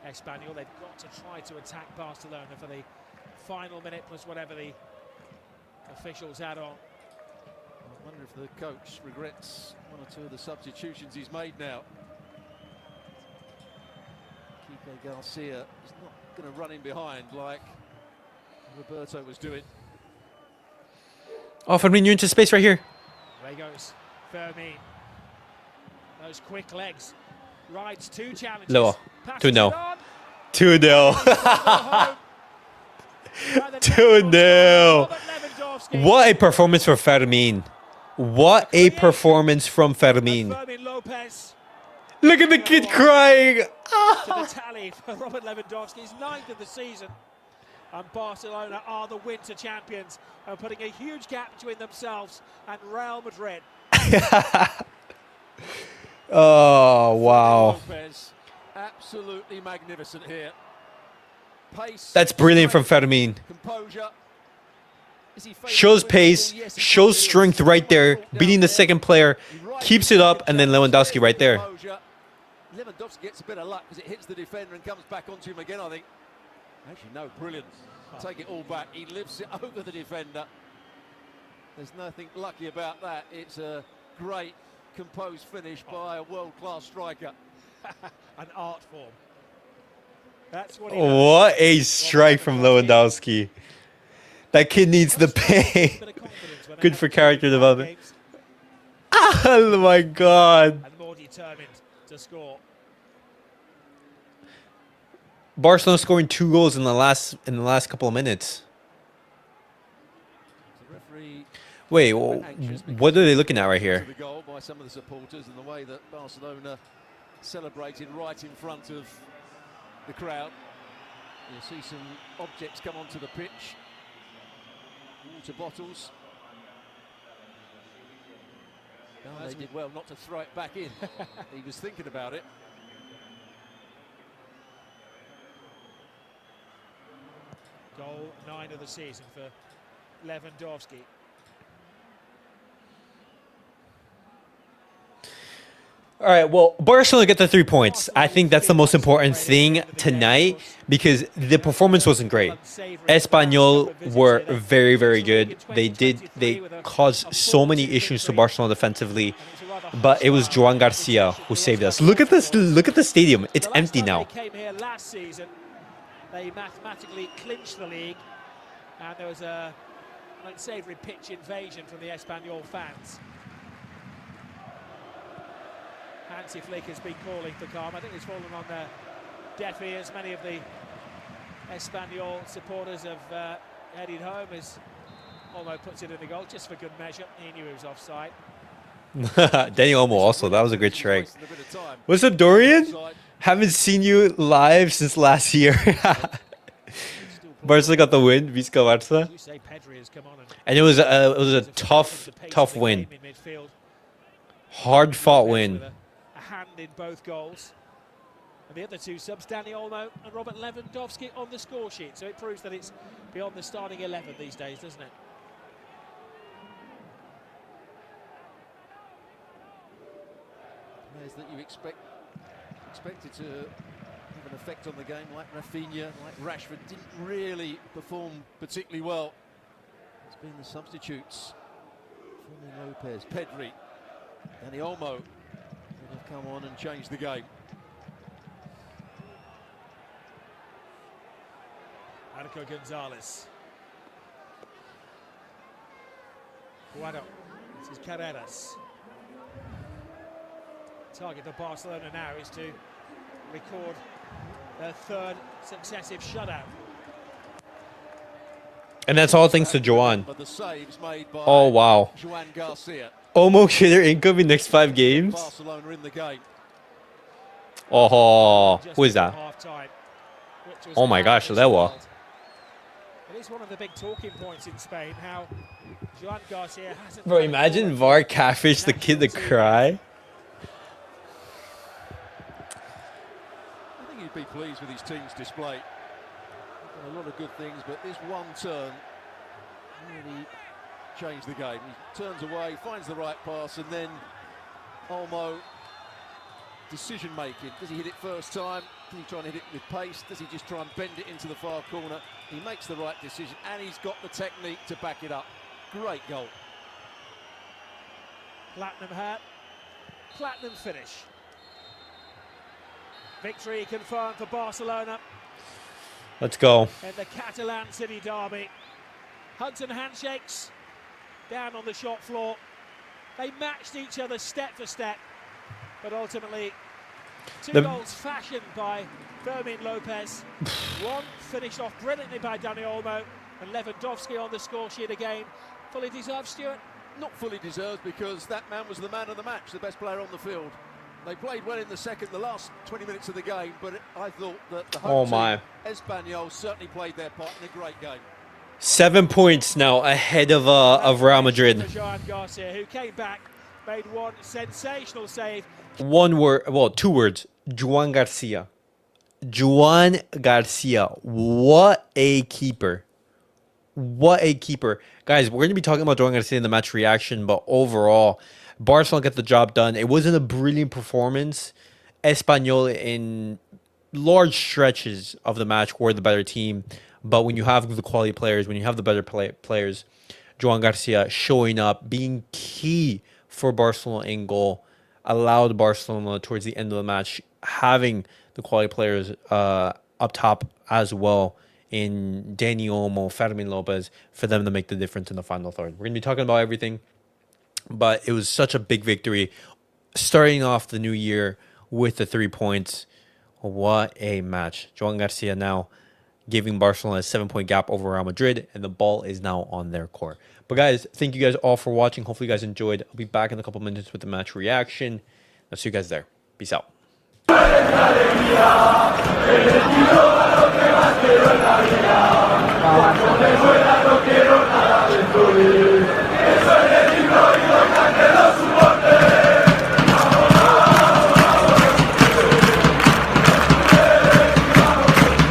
Espanyol. They've got to try to attack Barcelona for the final minute plus whatever the officials add on. I wonder if the coach regrets 1 or 2 of the substitutions he's made now. Quique Garcia is not going to run in behind like Roberto was doing. Oh, Fermin, you're into space right here. There goes Fermin. Those quick legs. Rides 2 challenges. Low. 2-0. 2-0. 2-0. What a performance for Fermin. What a performance from Fermin. Look at the kid crying. To the tally for Robert Lewandowski's 9th of the season. And Barcelona are the winter champions and putting a huge gap between themselves and Real Madrid. Oh, wow. Lopez, absolutely magnificent here. Pace, That's brilliant from Fermin. composure. Shows pace, shows strength right there, beating the second player, keeps it up, and then Lewandowski right there. Lewandowski gets a bit of luck because it hits the defender and comes back onto him again, I think. Actually, no, brilliant. Take it all back. He lifts it over the defender. There's nothing lucky about that. It's a great, composed finish by a world-class striker. An art form. That's what. What a strike from Lewandowski. That kid needs the pain. Good for character development. Oh my God. And more determined to score. Barcelona scoring 2 goals in the last couple of minutes. The referee Wait, what are they looking at right to here? the goal by some of the supporters, and the way that Barcelona celebrated right in front of the crowd. You'll see some objects come onto the pitch. Water bottles. Oh, they did well not to throw it back in. He was thinking about it. Goal 9 of the season for Lewandowski. All right, well, Barcelona get the 3 points. I think that's the most important thing tonight because the performance wasn't great. Espanyol were very, very good. They caused so many issues to Barcelona defensively, but it was Joan Garcia who saved us. Look at this! Look at the stadium. It's empty now. They came here last season. They mathematically clinched the league, and there was an unsavoury pitch invasion from the Espanyol fans. Hansi Flick has been calling for calm. I think it's fallen on deaf ears. Many of the Espanyol supporters have headed home as Olmo puts it in the goal just for good measure. He knew he was offside. Daniel Olmo also. That was a good strike. What's up, Dorian? Haven't seen you live since last year. Barca got the win, Visca Barça, and it was a tough win, hard fought win. A hand in both goals, and the other two subs, Dani Olmo and Robert Lewandowski, on the score sheet. So it proves that it's beyond the starting 11 these days, doesn't it? Players that you expected to have an effect on the game, like Raphinha, like Rashford, didn't really perform particularly well. It's been the substitutes. Ferran Lopez, Pedri, Dani Olmo that have come on and changed the game. Marco Gonzalez. Guado. This is Carreras. Target of Barcelona now is to record their 3rd successive shutout. And that's all thanks to Joan. But the saves made by Oh, wow. Joan Garcia. Almost hit their income in next 5 games. Barcelona in the game. Oh, who is that? Oh my gosh, Lewa. It is one of the big talking points in Spain, how Joan Garcia hasn't... Bro, imagine VAR catfish the kid to cry. I think he'd be pleased with his team's display. A lot of good things, but this one turn really changed the game. He turns away, finds the right pass, and then Olmo, decision making. Does he hit it first time? Does he try and hit it with pace? Does he just try and bend it into the far corner? He makes the right decision, and he's got the technique to back it up. Great goal. Platinum hat, platinum finish. Victory confirmed for Barcelona. Let's go. In the Catalan City derby. Hugs and handshakes down on the shop floor. They matched each other step for step, but ultimately two goals fashioned by Fermin Lopez. One finished off brilliantly by Dani Olmo, and Lewandowski on the score sheet again. Fully deserved, Stuart? Not fully deserved, because that man was the man of the match, the best player on the field. They played well in the last 20 minutes of the game, but I thought that the home team, Espanyol, certainly played their part in a great game. 7 points now ahead of Real Madrid. Joan Garcia, who came back, made one sensational save. One word, well, 2 words. Joan Garcia. Joan Garcia. What a keeper. What a keeper. Guys, we're going to be talking about Joan Garcia in the match reaction, but overall, Barcelona got the job done. It wasn't a brilliant performance. Espanyol, in large stretches of the match, were the better team. But when you have the quality players, when you have the better players, Joan Garcia showing up, being key for Barcelona in goal, allowed Barcelona towards the end of the match, having the quality players up top as well in Dani Olmo, Fermin Lopez, for them to make the difference in the final third. We're going to be talking about everything, but it was such a big victory. starting off the new year with the 3 points. What a match. Joan Garcia now giving Barcelona a 7-point gap over Real Madrid, and the ball is now on their court. But guys, thank you guys all for watching. Hopefully you guys enjoyed. I'll be back in a couple minutes with the match reaction. I'll see you guys there. Peace out.